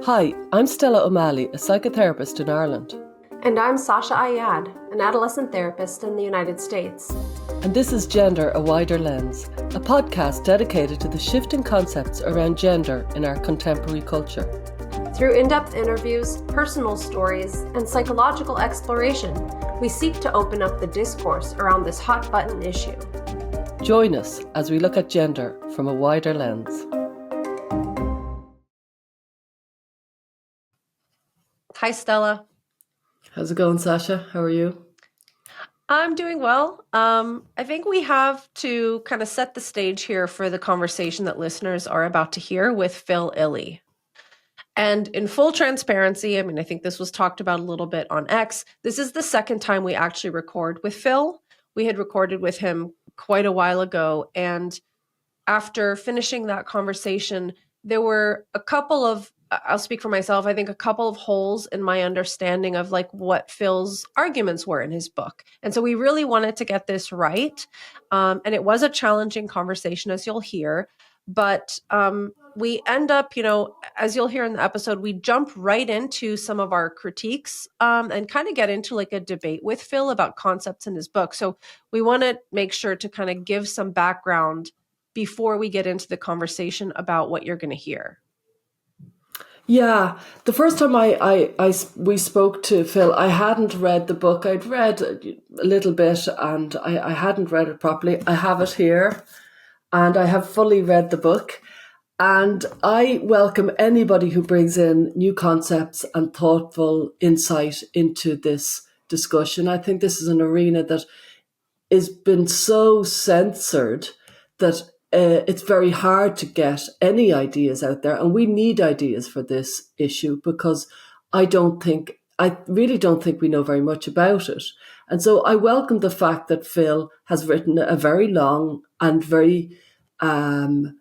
Hi, I'm Stella O'Malley, a psychotherapist in Ireland. And I'm Sasha Ayad, an adolescent therapist in the United States. And this is Gender, a Wider Lens, a podcast dedicated to the shifting concepts around gender in our contemporary culture. Through in-depth interviews, personal stories, and psychological exploration, we seek to open up the discourse around this hot-button issue. Join us as we look at gender from a wider lens. Hi, Stella. How's it going, Sasha? How are you? I'm doing well. I think we have to kind of set the stage here for the conversation that listeners are about to hear with Phil Illy. And in full transparency, I think this was talked about a little bit on X. This is the second time we actually record with Phil. We had recorded with him quite a while ago. And after finishing that conversation, there were a couple of, I'll speak for myself, I think a couple of holes in my understanding of like what Phil's arguments were in his book. And so we really wanted to get this right. And it was a challenging conversation, as you'll hear. But we end up, as you'll hear in the episode, we jump right into some of our critiques and kind of get into like a debate with Phil about concepts in his book. So we want to make sure to kind of give some background before we get into the conversation about what you're going to hear. Yeah, the first time we spoke to Phil, I hadn't read the book. I'd read a little bit and I hadn't read it properly. I have it here and I have fully read the book. And I welcome anybody who brings in new concepts and thoughtful insight into this discussion. I think this is an arena that has been so censored that it's very hard to get any ideas out there. And we need ideas for this issue because I really don't think we know very much about it. And so I welcome the fact that Phil has written a very long and very from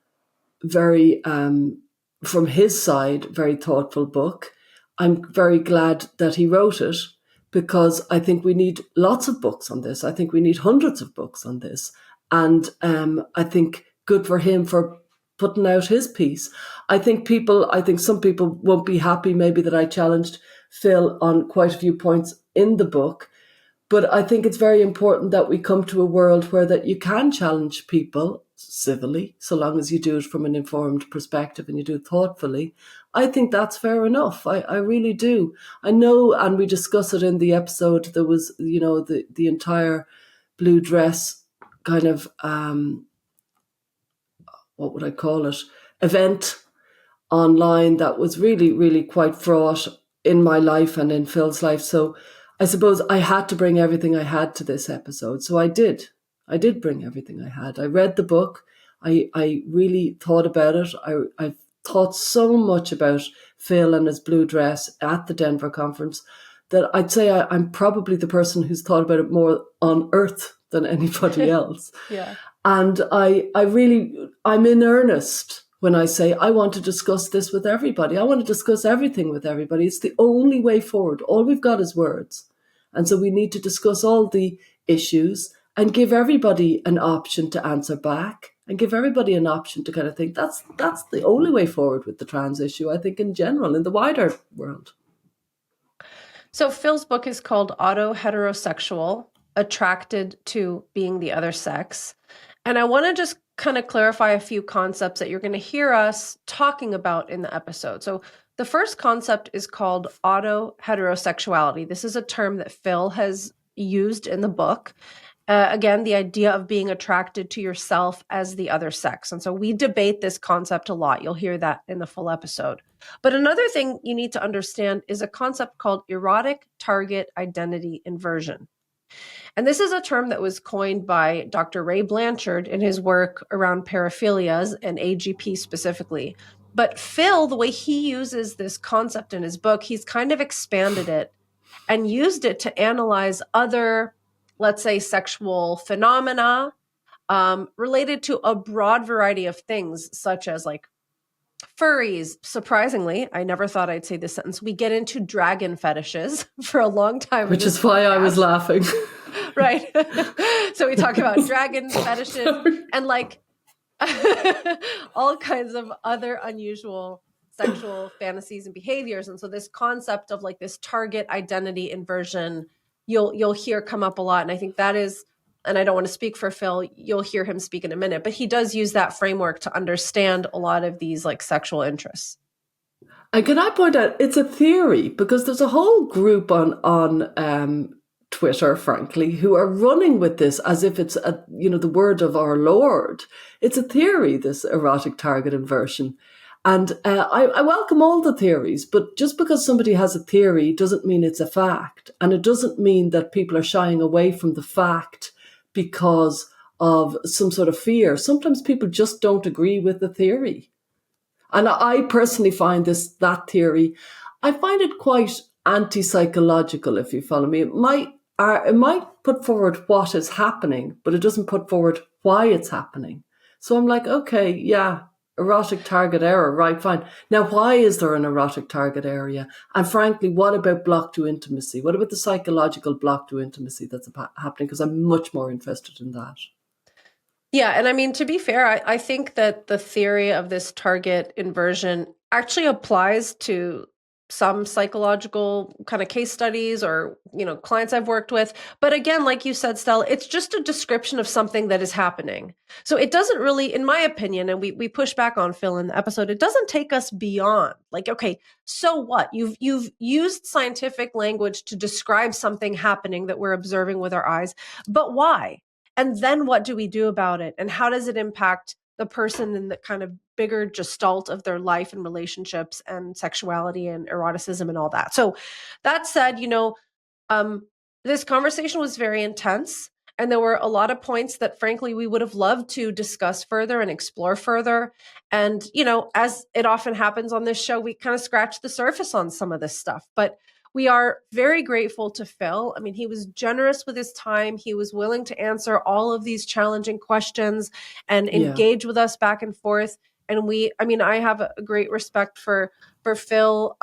his side, very thoughtful book. I'm very glad that he wrote it because I think we need lots of books on this. I think we need hundreds of books on this. And I think good for him for putting out his piece. I think some people won't be happy maybe that I challenged Phil on quite a few points in the book. But I think it's very important that we come to a world where that you can challenge people civilly, so long as you do it from an informed perspective and you do it thoughtfully. I think that's fair enough. I really do. I know, and we discuss it in the episode, there was, the entire blue dress kind of, what would I call it, event online that was really, really quite fraught in my life and in Phil's life. So I suppose I had to bring everything I had to this episode. So I did. I did bring everything I had. I read the book. I really thought about it. I thought so much about Phil and his blue dress at the Denver conference that I'd say I'm probably the person who's thought about it more on earth than anybody else. Yeah. And I'm in earnest when I say I want to discuss this with everybody. I want to discuss everything with everybody. It's the only way forward. All we've got is words. And so we need to discuss all the issues and give everybody an option to answer back and give everybody an option to kind of think that's the only way forward with the trans issue, I think, in general, in the wider world. So Phil's book is called Autoheterosexual, Attracted to Being the Other Sex. And I want to just kind of clarify a few concepts that you're going to hear us talking about in the episode. So the first concept is called auto-heterosexuality. This is a term that Phil has used in the book. Again, the idea of being attracted to yourself as the other sex. And so we debate this concept a lot. You'll hear that in the full episode. But another thing you need to understand is a concept called erotic target identity inversion. And this is a term that was coined by Dr. Ray Blanchard in his work around paraphilias and AGP specifically. But Phil, the way he uses this concept in his book, he's kind of expanded it and used it to analyze other, let's say, sexual phenomena related to a broad variety of things, such as like furries. Surprisingly, I never thought I'd say this sentence. We get into dragon fetishes for a long time. Which is why I was laughing. Right. So we talk about dragon fetishes and like all kinds of other unusual sexual fantasies and behaviors. And so this concept of like this target identity inversion, you'll hear come up a lot. And I think that is, and I don't want to speak for Phil, you'll hear him speak in a minute, but he does use that framework to understand a lot of these like sexual interests. And can I point out, it's a theory, because there's a whole group on Twitter, frankly, who are running with this as if it's the word of our Lord. It's a theory, this erotic target inversion. And I welcome all the theories, but just because somebody has a theory doesn't mean it's a fact. And it doesn't mean that people are shying away from the fact because of some sort of fear. Sometimes people just don't agree with the theory. And I personally find that theory, I find it quite anti-psychological, if you follow me. It might put forward what is happening, but it doesn't put forward why it's happening. So I'm like, okay, yeah, erotic target error, right, fine. Now, why is there an erotic target area? And frankly, what about block to intimacy? What about the psychological block to intimacy that's happening? Because I'm much more interested in that. Yeah. And I mean, to be fair, I think that the theory of this target inversion actually applies to some psychological kind of case studies or, clients I've worked with. But again, like you said, Stella, it's just a description of something that is happening. So it doesn't really, in my opinion, and we push back on Phil in the episode, it doesn't take us beyond like, okay, so what? You've used scientific language to describe something happening that we're observing with our eyes, but why? And then what do we do about it? And how does it impact the person in the kind of bigger gestalt of their life and relationships and sexuality and eroticism and all that? So that said, this conversation was very intense. And there were a lot of points that, frankly, we would have loved to discuss further and explore further. And, as it often happens on this show, we kind of scratched the surface on some of this stuff. But we are very grateful to Phil. I mean, he was generous with his time. He was willing to answer all of these challenging questions and engage with us back and forth. And I have a great respect for Phil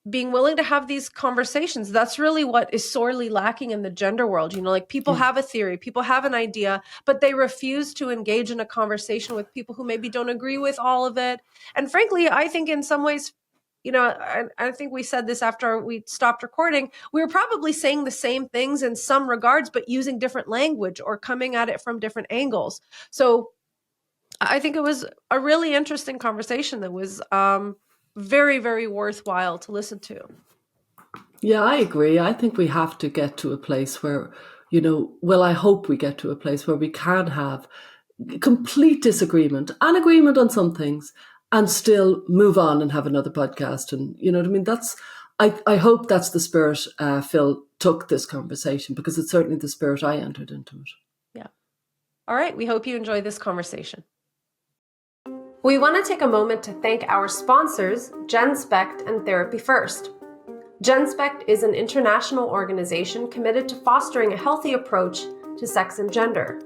being willing to have these conversations. That's really what is sorely lacking in the gender world. Like people have a theory, people have an idea, but they refuse to engage in a conversation with people who maybe don't agree with all of it. And frankly, I think in some ways, I think we said this after we stopped recording, we were probably saying the same things in some regards, but using different language or coming at it from different angles. So I think it was a really interesting conversation that was very, very worthwhile to listen to. Yeah, I agree. I think we have to get to a place where, I hope we get to a place where we can have complete disagreement and agreement on some things and still move on and have another podcast. And you know what I mean? I hope that's the spirit Phil took this conversation, because it's certainly the spirit I entered into it. Yeah. All right. We hope you enjoy this conversation. We want to take a moment to thank our sponsors, GenSpect and Therapy First. GenSpect is an international organization committed to fostering a healthy approach to sex and gender.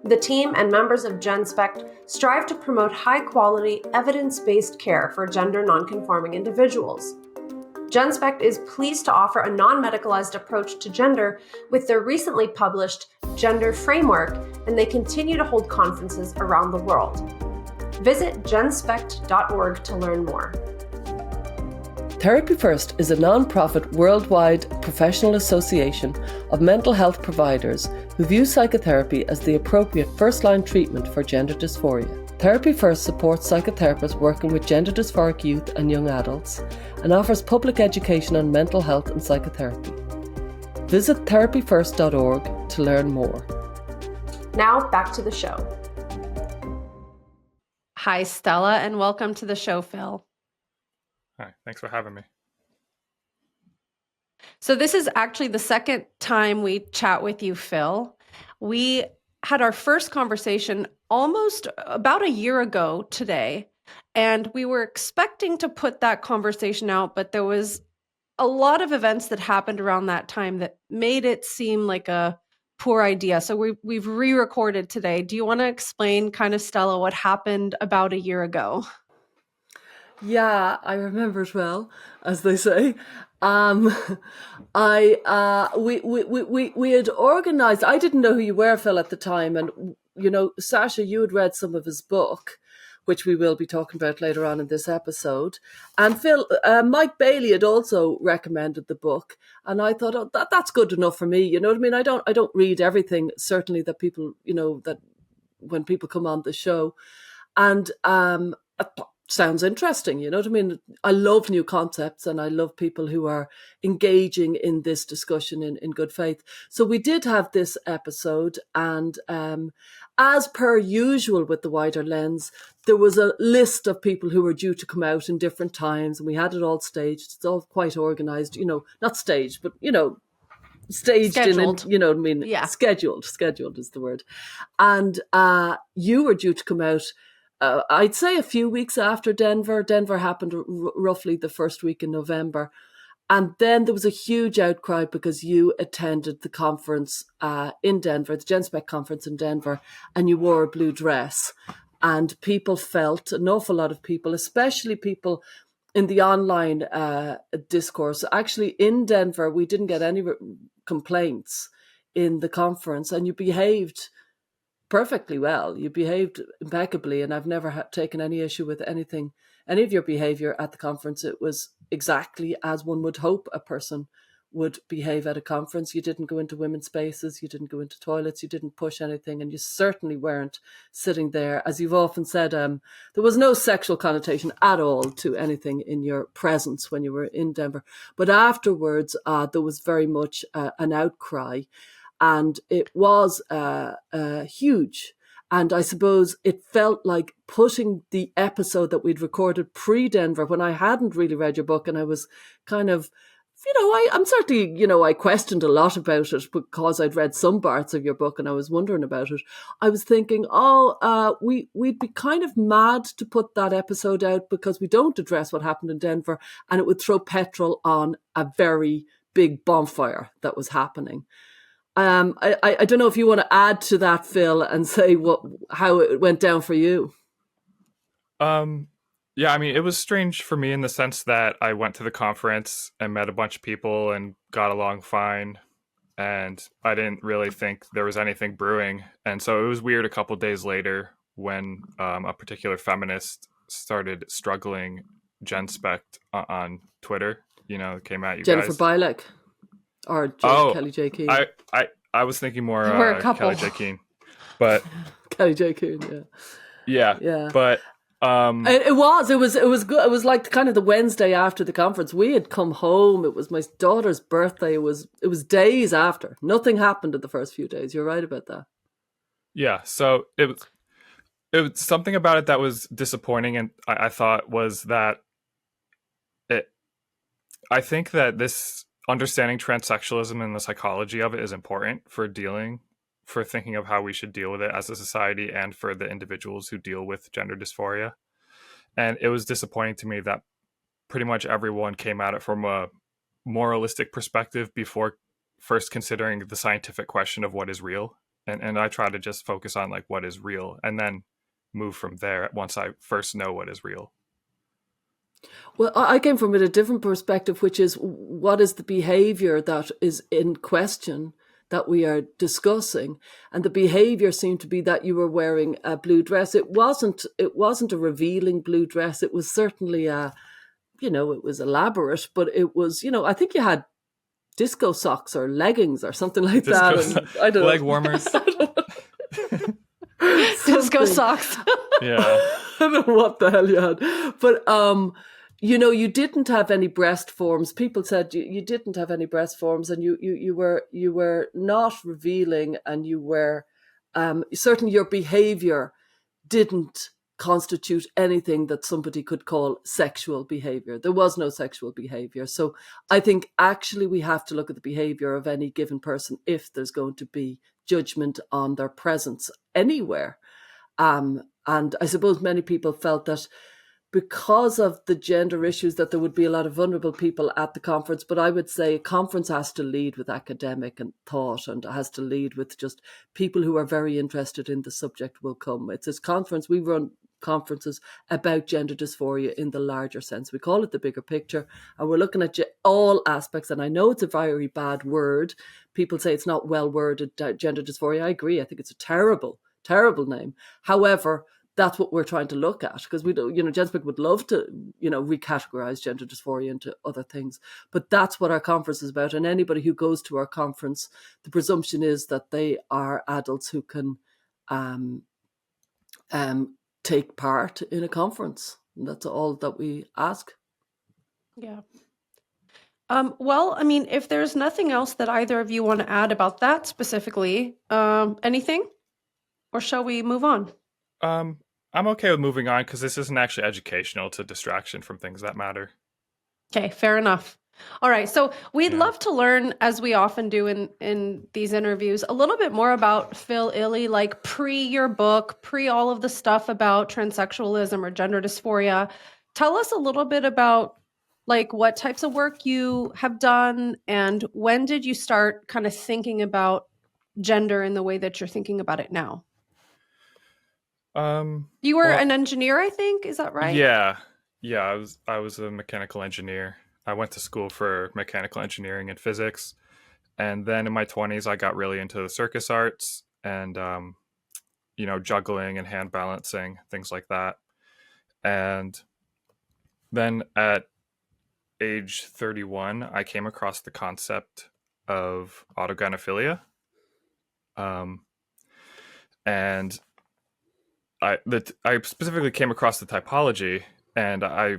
The team and members of GenSpect strive to promote high-quality, evidence-based care for gender nonconforming individuals. GenSpect is pleased to offer a non-medicalized approach to gender with their recently published Gender Framework, and they continue to hold conferences around the world. Visit genspect.org to learn more. Therapy First is a non-profit worldwide professional association of mental health providers who view psychotherapy as the appropriate first-line treatment for gender dysphoria. Therapy First supports psychotherapists working with gender dysphoric youth and young adults and offers public education on mental health and psychotherapy. Visit therapyfirst.org to learn more. Now back to the show. Hi, Stella, and welcome to the show, Phil. Hi, thanks for having me. So this is actually the second time we chat with you, Phil. We had our first conversation almost about a year ago today, and we were expecting to put that conversation out, but there was a lot of events that happened around that time that made it seem like a poor idea. So we've re-recorded today. Do you want to explain kind of, Stella, what happened about a year ago? Yeah, I remember it well, as they say. We had organized. I didn't know who you were, Phil, at the time, and Sasha, you had read some of his book. which we will be talking about later on in this episode. And Phil, Mike Bailey had also recommended the book, and I thought, oh, that's good enough for me. You know what I mean? I don't read everything, certainly, that people, that when people come on the show. And sounds interesting, you know what I mean? I love new concepts, and I love people who are engaging in this discussion in good faith. So we did have this episode, and as per usual with the Wider Lens, there was a list of people who were due to come out in different times, and we had it all staged. It's all quite organised, not staged, but, staged Scheduled. in, you know what I mean? Yeah. Scheduled is the word. And you were due to come out, I'd say a few weeks after Denver. Denver happened roughly the first week in November. And then there was a huge outcry because you attended the conference in Denver, the GenSpec conference in Denver, and you wore a blue dress. And people felt, an awful lot of people, especially people in the online discourse. Actually, in Denver, we didn't get any complaints in the conference, and you behaved perfectly well. You behaved impeccably, and I've never taken any issue with any of your behavior at the conference. It was exactly as one would hope a person would behave at a conference. You didn't go into women's spaces, you didn't go into toilets, you didn't push anything, and you certainly weren't sitting there. As you've often said, there was no sexual connotation at all to anything in your presence when you were in Denver. But afterwards, there was very much an outcry, and it was huge. And I suppose it felt like putting the episode that we'd recorded pre-Denver, when I hadn't really read your book, and I was kind of, I'm certainly, I questioned a lot about it because I'd read some parts of your book and I was wondering about it. I was thinking, we'd be kind of mad to put that episode out because we don't address what happened in Denver, and it would throw petrol on a very big bonfire that was happening. I don't know if you want to add to that, Phil, and say how it went down for you. Yeah, I mean, it was strange for me in the sense that I went to the conference and met a bunch of people and got along fine, and I didn't really think there was anything brewing. And so it was weird a couple days later when a particular feminist started struggling GenSpec on Twitter. Came at you Jennifer guys. Bilek or Kelly J. Keane. I was thinking more We're a couple. Kelly J. Keane, but Kelly J. Keane, yeah. But it was good. It was like kind of the Wednesday after the conference. We had come home. It was my daughter's birthday. It was days after. Nothing happened in the first few days. You're right about that. Yeah. So it was something about it that was disappointing, and I thought was that I think that this understanding transsexualism and the psychology of it is important for thinking of how we should deal with it as a society and for the individuals who deal with gender dysphoria. And it was disappointing to me that pretty much everyone came at it from a moralistic perspective before first considering the scientific question of what is real. And I try to just focus on like what is real and then move from there once I first know what is real. Well, I came from a different perspective, which is what is the behavior that is in question that we are discussing, and the behavior seemed to be that you were wearing a blue dress. It wasn't a revealing blue dress. It was certainly it was elaborate, but it was, I think you had disco socks or leggings or something like that. And I don't leg know. warmers. Disco socks. Yeah. I don't know what the hell you had, but you didn't have any breast forms. People said you didn't have any breast forms, and you were not revealing, and you were certainly your behavior didn't constitute anything that somebody could call sexual behavior. There was no sexual behavior. So I think actually we have to look at the behavior of any given person if there's going to be judgment on their presence anywhere. And I suppose many people felt that because of the gender issues that there would be a lot of vulnerable people at the conference. But I would say a conference has to lead with academic and thought, and has to lead with just people who are very interested in the subject will come. It's this conference. We run conferences about gender dysphoria in the larger sense. We call it the bigger picture, and we're looking at all aspects. And I know it's a very bad word. People say it's not well worded, gender dysphoria. I agree. I think it's a terrible, terrible name. However, that's what we're trying to look at, because we do, Jenspeck would love to, recategorize gender dysphoria into other things, but that's what our conference is about. And anybody who goes to our conference, the presumption is that they are adults who can take part in a conference. And that's all that we ask. Yeah. Well, I mean, if there's nothing else that either of you want to add about that specifically, anything? Or shall we move on? I'm okay with moving on because this isn't actually educational. It's a distraction from things that matter. Okay, fair enough. All right, so we'd Yeah. love to learn, as we often do in these interviews, a little bit more about Phil Illy, like pre your book, pre all of the stuff about transsexualism or gender dysphoria. Tell us a little bit about like what types of work you have done and when did you start kind of thinking about gender in the way that you're thinking about it now? You were Well, an engineer, I think. Is that right? yeah. I was a mechanical engineer. I went to school for mechanical engineering and physics. And then in my 20s, I got really into the circus arts and, juggling and hand balancing, things like that. And then at age 31, I came across the concept of autogynephilia. And I specifically came across the typology, and I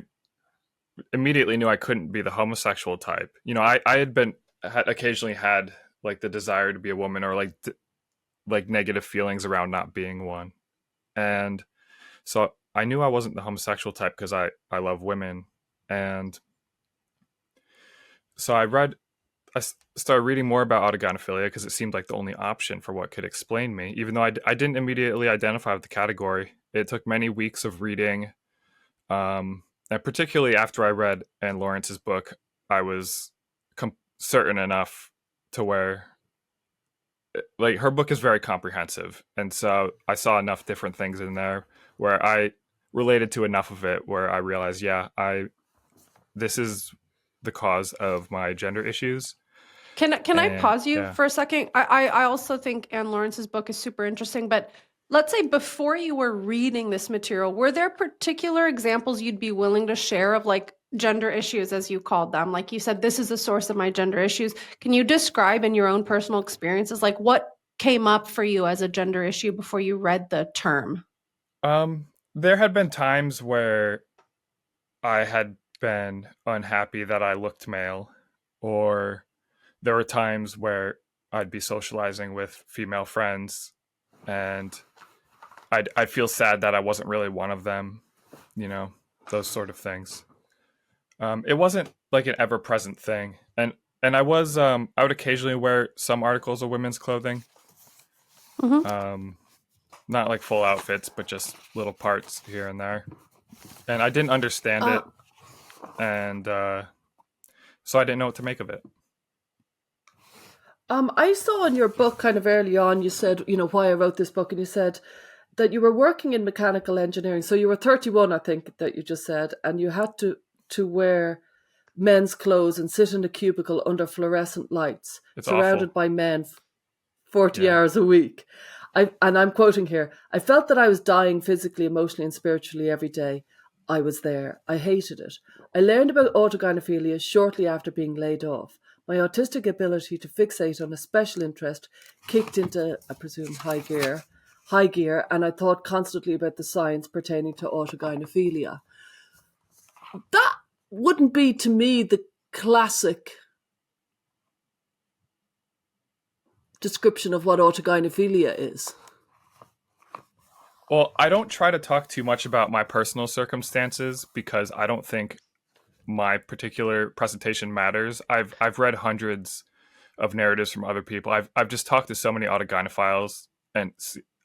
immediately knew I couldn't be the homosexual type. I had occasionally had like the desire to be a woman, or like negative feelings around not being one, and so I knew I wasn't the homosexual type because I love women, and so I started reading more about autogynephilia because it seemed like the only option for what could explain me, even though I didn't immediately identify with the category. It took many weeks of reading. And particularly after I read Anne Lawrence's book, I was certain enough to where, like, her book is very comprehensive. And so I saw enough different things in there where I related to enough of it where I realized, yeah, this is the cause of my gender issues. Can I And pause you yeah. for a second? I also think Anne Lawrence's book is super interesting, but let's say before you were reading this material, were there particular examples you'd be willing to share of like gender issues, as you called them? Like you said, this is the source of my gender issues. Can you describe in your own personal experiences, like what came up for you as a gender issue before you read the term? There had been times where I had been unhappy that I looked male, or there were times where I'd be socializing with female friends and I'd feel sad that I wasn't really one of them, those sort of things. It wasn't like an ever present thing. And I would occasionally wear some articles of women's clothing. Mm-hmm. Not like full outfits, but just little parts here and there. And I didn't understand it. And so I didn't know what to make of it. I saw in your book kind of early on, you said, why I wrote this book, and you said that you were working in mechanical engineering. So you were 31, I think, that you just said, and you had to wear men's clothes and sit in a cubicle under fluorescent lights, It's surrounded awful. by men 40 Yeah. hours a week. And I'm quoting here, I felt that I was dying physically, emotionally, and spiritually every day. I was there. I hated it. I learned about autogynephilia shortly after being laid off. My autistic ability to fixate on a special interest kicked into, I presume, high gear, and I thought constantly about the science pertaining to autogynephilia. That wouldn't be, to me, the classic description of what autogynephilia is. Well, I don't try to talk too much about my personal circumstances because I don't think my particular presentation matters. I've read hundreds of narratives from other people. I've just talked to so many autogynephiles, and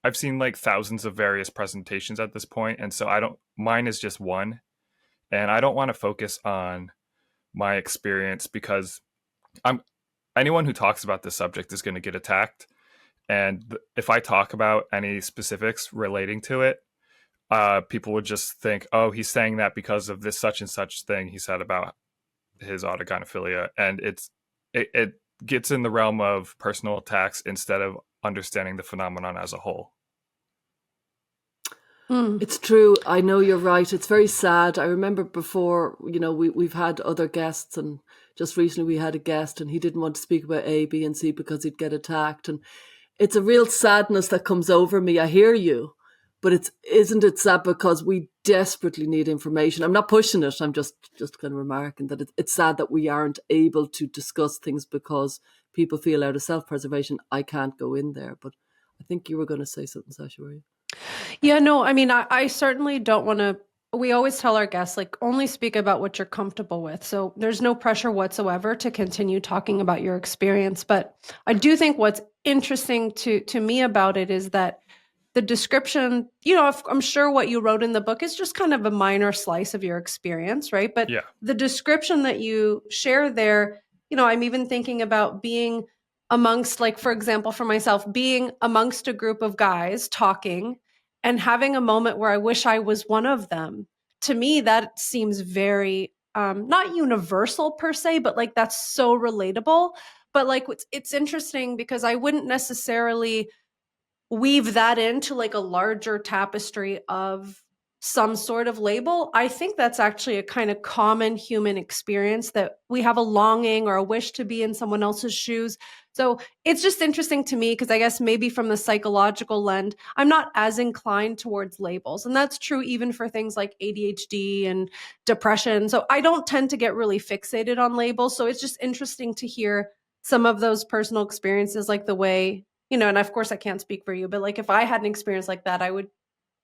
I've seen like thousands of various presentations at this point, and so mine is just one, and I don't want to focus on my experience because I'm anyone who talks about this subject is going to get attacked, and if I talk about any specifics relating to it, people would just think, oh, he's saying that because of this such and such thing he said about his autogynephilia, and it gets in the realm of personal attacks instead of understanding the phenomenon as a whole. It's true. I know you're right. It's very sad. I remember before, we've had other guests, and just recently we had a guest and he didn't want to speak about A, B, and C because he'd get attacked. And it's a real sadness that comes over me. I hear you, but isn't it sad because we desperately need information? I'm not pushing it. I'm just kind of remarking that it's sad that we aren't able to discuss things because people feel out of self-preservation. I can't go in there, but I think you were going to say something, Sasha, were you? Yeah, no, I mean, I certainly don't want to. We always tell our guests, like, only speak about what you're comfortable with. So there's no pressure whatsoever to continue talking about your experience. But I do think what's interesting to me about it is that the description, I'm sure what you wrote in the book is just kind of a minor slice of your experience, right? But Yeah. the description that you share there, I'm even thinking about being amongst, like, for example, for myself, being amongst a group of guys talking and having a moment where I wish I was one of them. To me, that seems very not universal per se, but like that's so relatable. But like it's interesting because I wouldn't necessarily weave that into like a larger tapestry of some sort of label. I think that's actually a kind of common human experience, that we have a longing or a wish to be in someone else's shoes. So it's just interesting to me because I guess maybe from the psychological lens, I'm not as inclined towards labels. And that's true even for things like ADHD and depression. So I don't tend to get really fixated on labels. So it's just interesting to hear some of those personal experiences, like the way, and of course I can't speak for you, but like if I had an experience like that, I would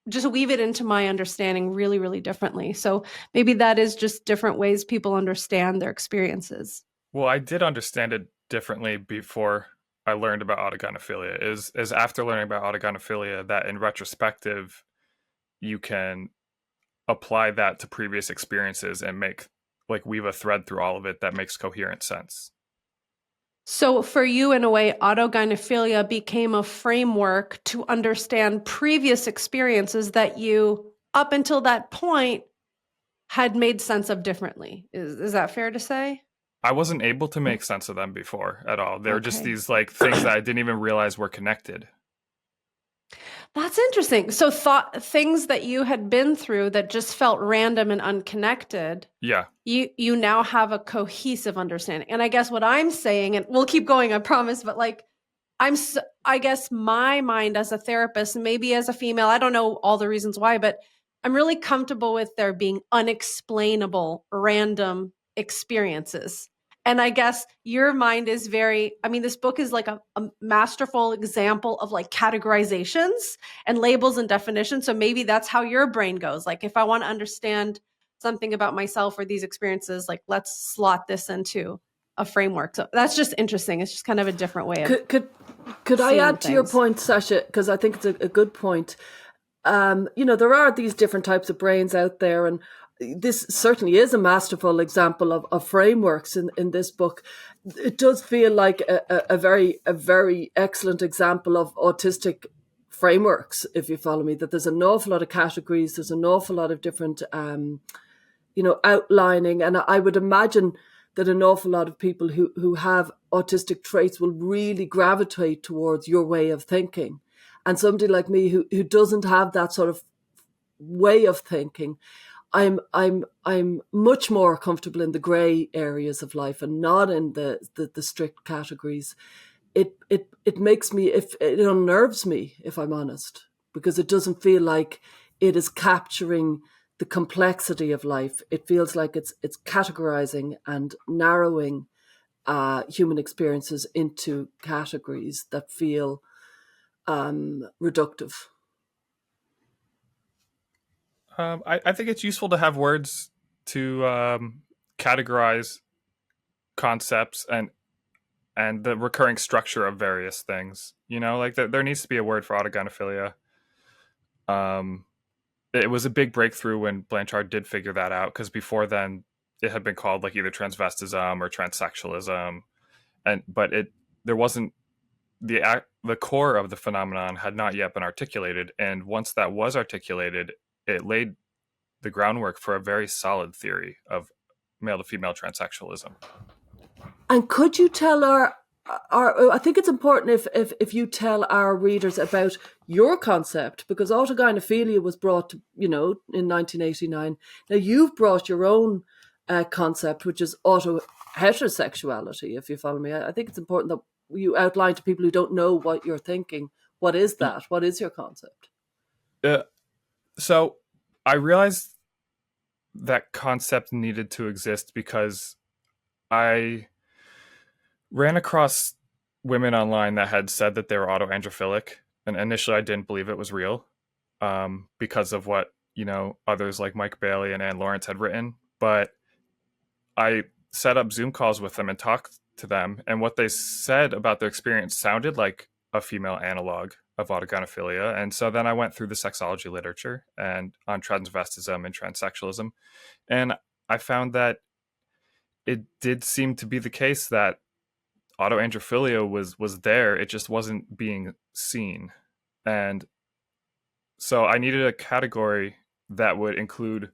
just weave it into my understanding really, really differently. So maybe that is just different ways people understand their experiences. Well, I did understand it differently before I learned about autogynephilia. Is after learning about autogynephilia that in retrospective you can apply that to previous experiences and weave a thread through all of it that makes coherent sense. So for you, in a way, autogynephilia became a framework to understand previous experiences that you, up until that point, had made sense of differently. Is that fair to say? I wasn't able to make sense of them before at all. They were just Okay. these like things that I didn't even realize were connected. That's interesting. So things that you had been through that just felt random and unconnected, Yeah. you now have a cohesive understanding. And I guess what I'm saying, and we'll keep going, I promise, but like I guess my mind as a therapist, maybe as a female, I don't know all the reasons why, but I'm really comfortable with there being unexplainable, random experiences. And I guess your mind is this book is like a masterful example of like categorizations and labels and definitions. So maybe that's how your brain goes. Like if I want to understand something about myself or these experiences, like let's slot this into a framework. So that's just interesting. It's just kind of a different way of Could I add to your things. point, Sasha? Because I think it's a good point. There are these different types of brains out there, and this certainly is a masterful example of frameworks in this book. It does feel like a very excellent example of autistic frameworks, if you follow me, that there's an awful lot of categories, there's an awful lot of different outlining, and I would imagine that an awful lot of people who have autistic traits will really gravitate towards your way of thinking. And somebody like me who doesn't have that sort of way of thinking, I'm much more comfortable in the grey areas of life and not in the strict categories. It makes me, if it unnerves me, if I'm honest, because it doesn't feel like it is capturing the complexity of life. It feels like it's categorizing and narrowing human experiences into categories that feel reductive. I think it's useful to have words to categorize concepts and the recurring structure of various things. There needs to be a word for autogynephilia. It was a big breakthrough when Blanchard did figure that out, because before then it had been called like either transvestism or transsexualism, but there wasn't the core of the phenomenon had not yet been articulated, and once that was articulated, it laid the groundwork for a very solid theory of male to female transsexualism. And could you tell I think it's important if you tell our readers about your concept, because autogynephilia was brought to, in 1989. Now you've brought your own concept, which is auto-heterosexuality, if you follow me. I think it's important that you outline to people who don't know what you're thinking. What is that? What is your concept? So I realized that concept needed to exist because I ran across women online that had said that they were autoandrophilic, and initially I didn't believe it was real, because of what others like Mike Bailey and Ann Lawrence had written. But I set up Zoom calls with them and talked to them, and what they said about their experience sounded like a female analog of autogynephilia. And so then I went through the sexology literature and on transvestism and transsexualism, and I found that it did seem to be the case that autoandrophilia was there. It just wasn't being seen. And so I needed a category that would include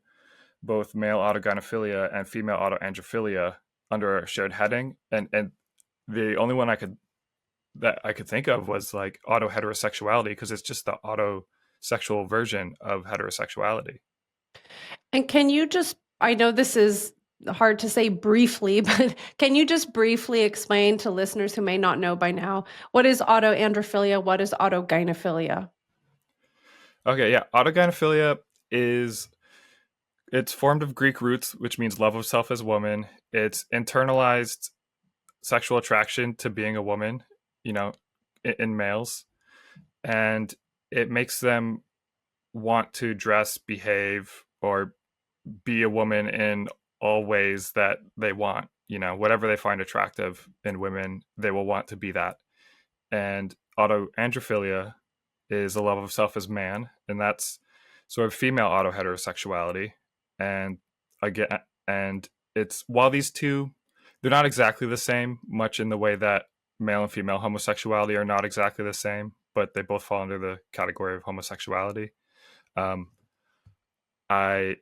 both male autogynephilia and female autoandrophilia under a shared heading. And the only one that I could think of was like autoheterosexuality, because it's just the autosexual version of heterosexuality. And can you just, I know this is hard to say briefly, but can you just briefly explain to listeners who may not know by now, what is autoandrophilia? What is autogynephilia? Okay, yeah. Autogynephilia it's formed of Greek roots, which means love of self as woman. It's internalized sexual attraction to being a woman, in males. And it makes them want to dress, behave, or be a woman in all ways that they want. Whatever they find attractive in women, they will want to be that. And autoandrophilia is a love of self as man, and that's sort of female autoheterosexuality. And again, and it's, while these two, they're not exactly the same, much in the way that male and female homosexuality are not exactly the same, but they both fall under the category of homosexuality. Um, I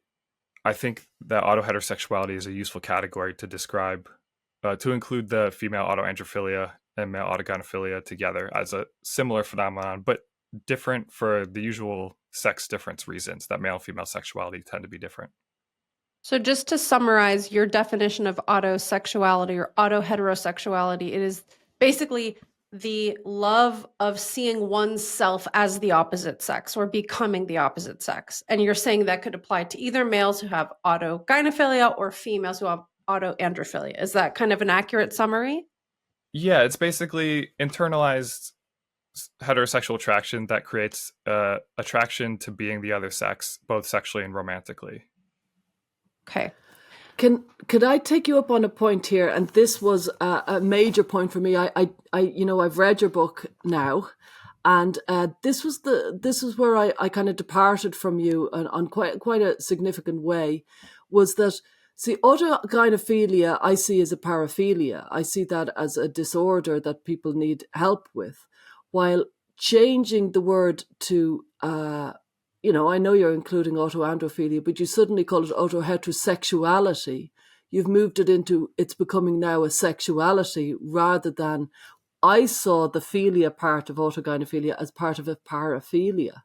I think that autoheterosexuality is a useful category to describe, to include the female autoandrophilia and male autogynephilia together as a similar phenomenon, but different for the usual sex difference reasons that male and female sexuality tend to be different. So just to summarize your definition of autosexuality or autoheterosexuality, it is basically the love of seeing oneself as the opposite sex or becoming the opposite sex. And you're saying that could apply to either males who have autogynephilia or females who have autoandrophilia. Is that kind of an accurate summary? Yeah, it's basically internalized heterosexual attraction that creates attraction to being the other sex, both sexually and romantically. Okay. Could I take you up on a point here? And this was a major point for me. I've read your book now, and this was where I kind of departed from you on quite a significant way. Was that, see, autogynephilia I see as a paraphilia. I see that as a disorder that people need help with, while changing the word to I know you're including autoandrophilia, but you suddenly call it autoheterosexuality. You've moved it into, it's becoming now a sexuality, rather than, I saw the philia part of autogynephilia as part of a paraphilia,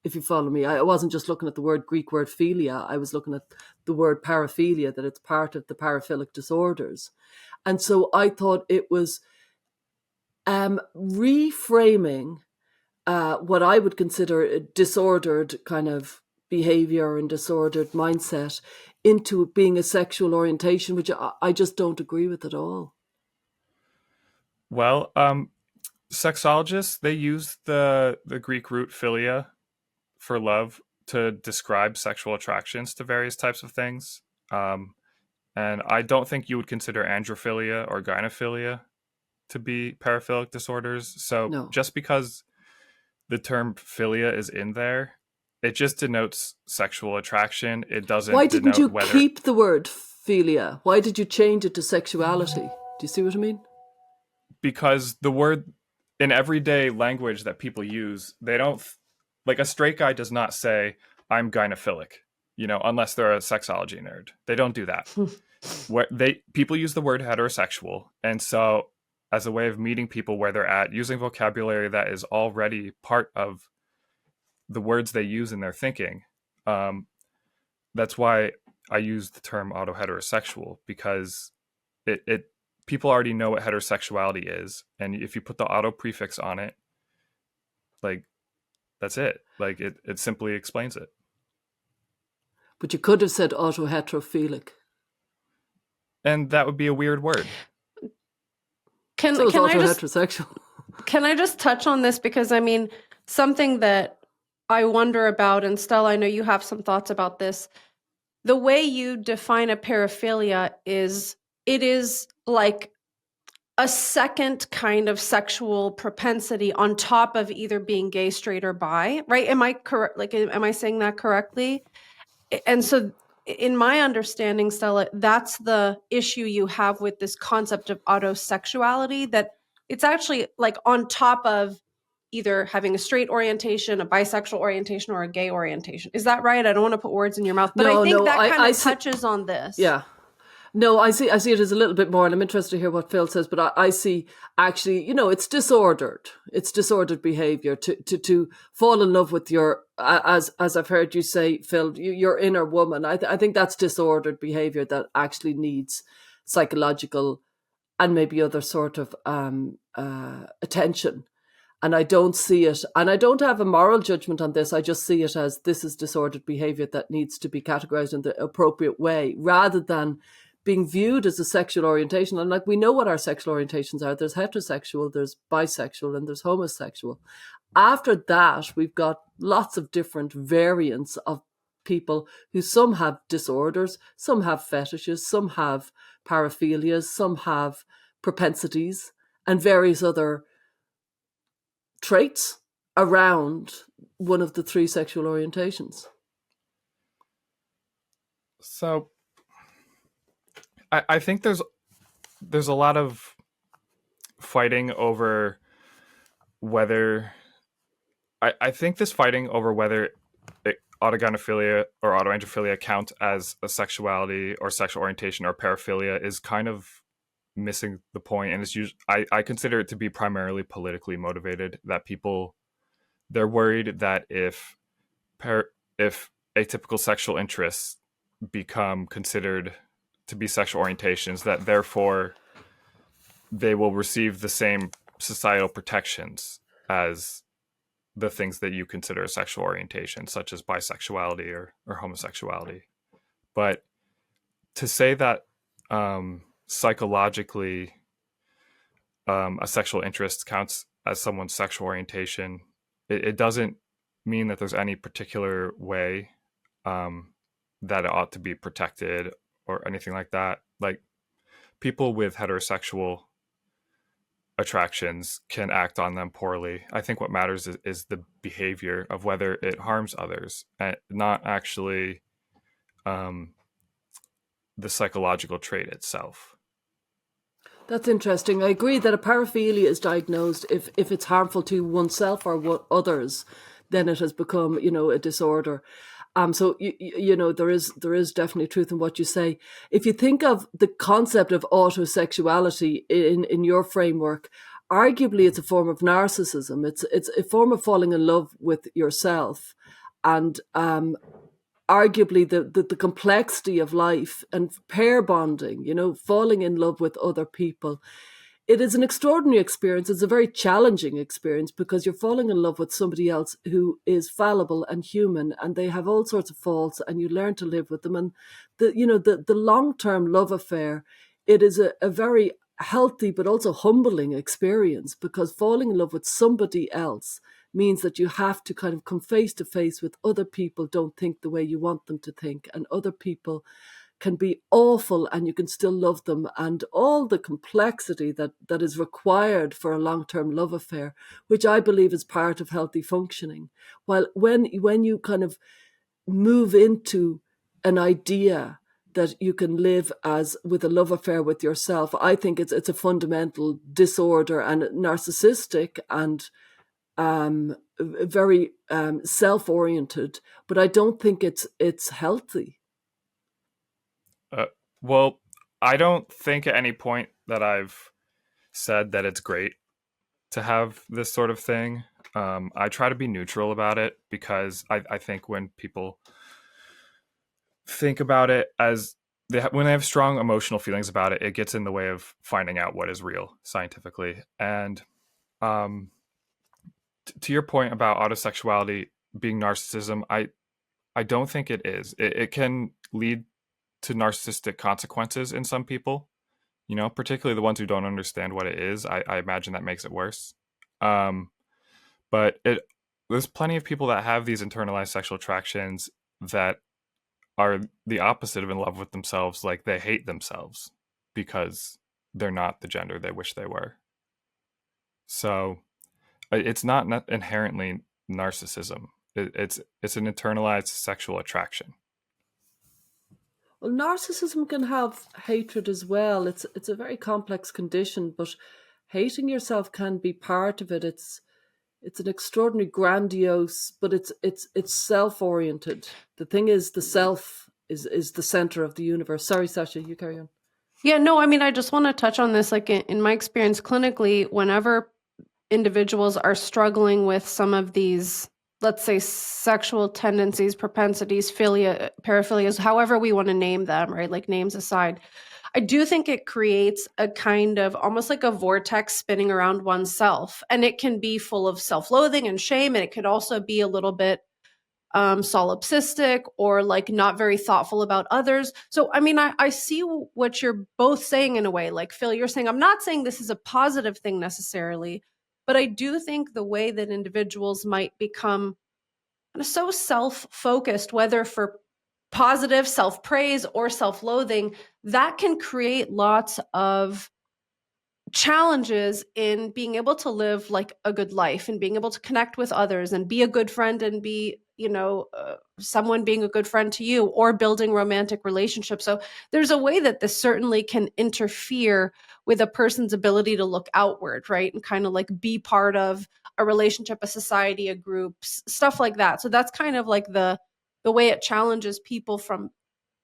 if you follow me. I wasn't just looking at the Greek word philia, I was looking at the word paraphilia, that it's part of the paraphilic disorders. And so I thought it was reframing what I would consider a disordered kind of behavior and disordered mindset into being a sexual orientation, which I just don't agree with at all. Well, sexologists, they use the Greek root philia for love to describe sexual attractions to various types of things. And I don't think you would consider androphilia or gynephilia to be paraphilic disorders. So No. just because the term philia is in there, it just denotes sexual attraction. It doesn't. Why didn't you whether... keep the word philia? Why did you change it to sexuality? Do you see what I mean? Because the word, in everyday language that people use, they don't, like, a straight guy does not say, I'm gynephilic, unless they're a sexology nerd. They don't do that. People use the word heterosexual. And so as a way of meeting people where they're at, using vocabulary that is already part of the words they use in their thinking. That's why I use the term auto-heterosexual, because it people already know what heterosexuality is, and if you put the auto prefix on it, like, that's it. Like, it simply explains it. But you could have said autoheterophilic. And that would be a weird word. So it's autoheterosexual. Can I just touch on this? Because I mean, something that I wonder about, and Stella, I know you have some thoughts about this. The way you define a paraphilia is, it is like a second kind of sexual propensity on top of either being gay, straight, or bi, right? Am I correct? Like, am I saying that correctly? And so in my understanding, Stella, that's the issue you have with this concept of autosexuality, that it's actually like on top of either having a straight orientation, a bisexual orientation, or a gay orientation. Is that right? I don't want to put words in your mouth, but I think that kind of touches on this. Yeah. No, I see it as a little bit more, and I'm interested to hear what Phil says, but I see actually, it's disordered. It's disordered behavior to fall in love with your, as I've heard you say, Phil, your inner woman. I think that's disordered behavior that actually needs psychological and maybe other sort of attention. And I don't see it, and I don't have a moral judgment on this. I just see it as, this is disordered behavior that needs to be categorized in the appropriate way, rather than being viewed as a sexual orientation. And like, we know what our sexual orientations are. There's heterosexual, there's bisexual, and there's homosexual. After that, we've got lots of different variants of people who, some have disorders, some have fetishes, some have paraphilias, some have propensities, and various other traits around one of the three sexual orientations. So I think there's a lot of fighting over whether, I think this fighting over whether autogynephilia or autoandrophilia count as a sexuality or sexual orientation or paraphilia is kind of missing the point, and it's I consider it to be primarily politically motivated. That they're worried that if atypical sexual interests become considered to be sexual orientations, that therefore they will receive the same societal protections as the things that you consider a sexual orientation, such as bisexuality or homosexuality. But to say that psychologically a sexual interest counts as someone's sexual orientation, it doesn't mean that there's any particular way that it ought to be protected or anything like that. Like, people with heterosexual attractions can act on them poorly. I think what matters is the behavior of whether it harms others, and not actually the psychological trait itself. That's interesting. I agree that a paraphilia is diagnosed if it's harmful to oneself or others, then it has become, a disorder. So there is definitely truth in what you say. If you think of the concept of autosexuality in your framework, arguably it's a form of narcissism. It's a form of falling in love with yourself, and arguably the complexity of life and pair bonding, falling in love with other people. It is an extraordinary experience. It's a very challenging experience, because you're falling in love with somebody else who is fallible and human, and they have all sorts of faults, and you learn to live with them. And the long-term love affair, it is a very healthy but also humbling experience, because falling in love with somebody else means that you have to kind of come face to face with other people don't think the way you want them to think, and other people can be awful and you can still love them, and all the complexity that is required for a long-term love affair, which I believe is part of healthy functioning. While when you kind of move into an idea that you can live as with a love affair with yourself, I think it's a fundamental disorder, and narcissistic, and very self-oriented, but I don't think it's healthy. Well, I don't think at any point that I've said that it's great to have this sort of thing. I try to be neutral about it because I think when people think about it as when they have strong emotional feelings about it, it gets in the way of finding out what is real scientifically. And um, to your point about autosexuality being narcissism, I don't think it is. It can lead to narcissistic consequences in some people, particularly the ones who don't understand what it is. I imagine that makes it worse. Um, but there's plenty of people that have these internalized sexual attractions that are the opposite of in love with themselves. Like they hate themselves because they're not the gender they wish they were. So it's not inherently narcissism. It's an internalized sexual attraction. Well, narcissism can have hatred as well. It's a very complex condition, but hating yourself can be part of it. It's an extraordinary grandiose, but it's self-oriented. The thing is, the self is the center of the universe. Sorry, Sasha, you carry on. Yeah, no, I mean, I just want to touch on this. Like in my experience clinically, whenever individuals are struggling with some of these, let's say, sexual tendencies, propensities, philia, paraphilias, however we want to name them, right? Like names aside, I do think it creates a kind of almost like a vortex spinning around oneself. And it can be full of self-loathing and shame. And it could also be a little bit solipsistic or like not very thoughtful about others. So, I mean, I see what you're both saying in a way. Like, Phil, you're saying, I'm not saying this is a positive thing necessarily, but I do think the way that individuals might become kind of so self-focused, whether for positive self-praise or self-loathing, that can create lots of challenges in being able to live like a good life and being able to connect with others and be a good friend and be someone being a good friend to you or building romantic relationships. So there's a way that this certainly can interfere with a person's ability to look outward, right, and kind of like be part of a relationship, a society, a group, stuff like that. So that's kind of like the way it challenges people from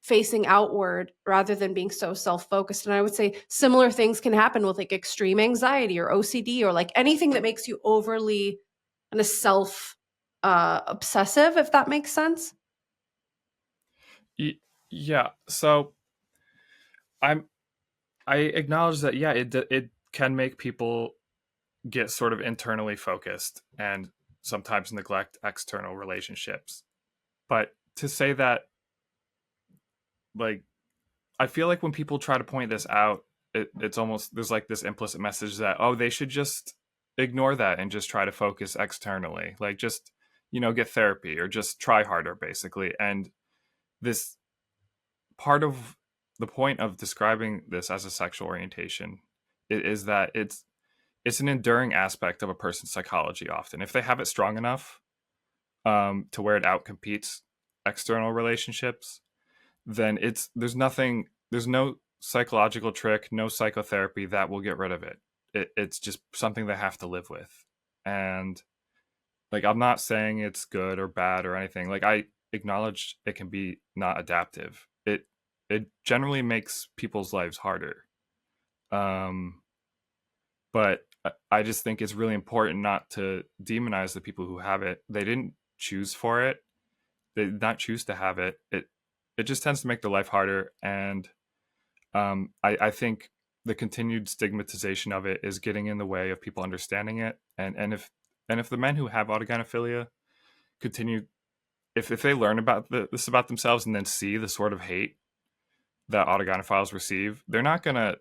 facing outward rather than being so self-focused. And I would say similar things can happen with like extreme anxiety or OCD or like anything that makes you overly kind of self obsessive, if that makes sense. Yeah. So I acknowledge that. Yeah, it can make people get sort of internally focused and sometimes neglect external relationships. But to say that, like, I feel like when people try to point this out, it's almost there's like this implicit message that, oh, they should just ignore that and just try to focus externally, like just get therapy or just try harder, basically. And this part of the point of describing this as a sexual orientation is that it's an enduring aspect of a person's psychology. Often, if they have it strong enough to where it outcompetes external relationships, then there's no psychological trick, no psychotherapy that will get rid of it. It's just something they have to live with. And like, I'm not saying it's good or bad or anything. Like, I acknowledge it can be not adaptive. It generally makes people's lives harder. Um, but I just think it's really important not to demonize the people who have it. They didn't choose for it. They did not choose to have it. It just tends to make their life harder. And I think the continued stigmatization of it is getting in the way of people understanding it. And if the men who have autogynephilia continue, if they learn about this about themselves and then see the sort of hate that autogynephiles receive, they're gonna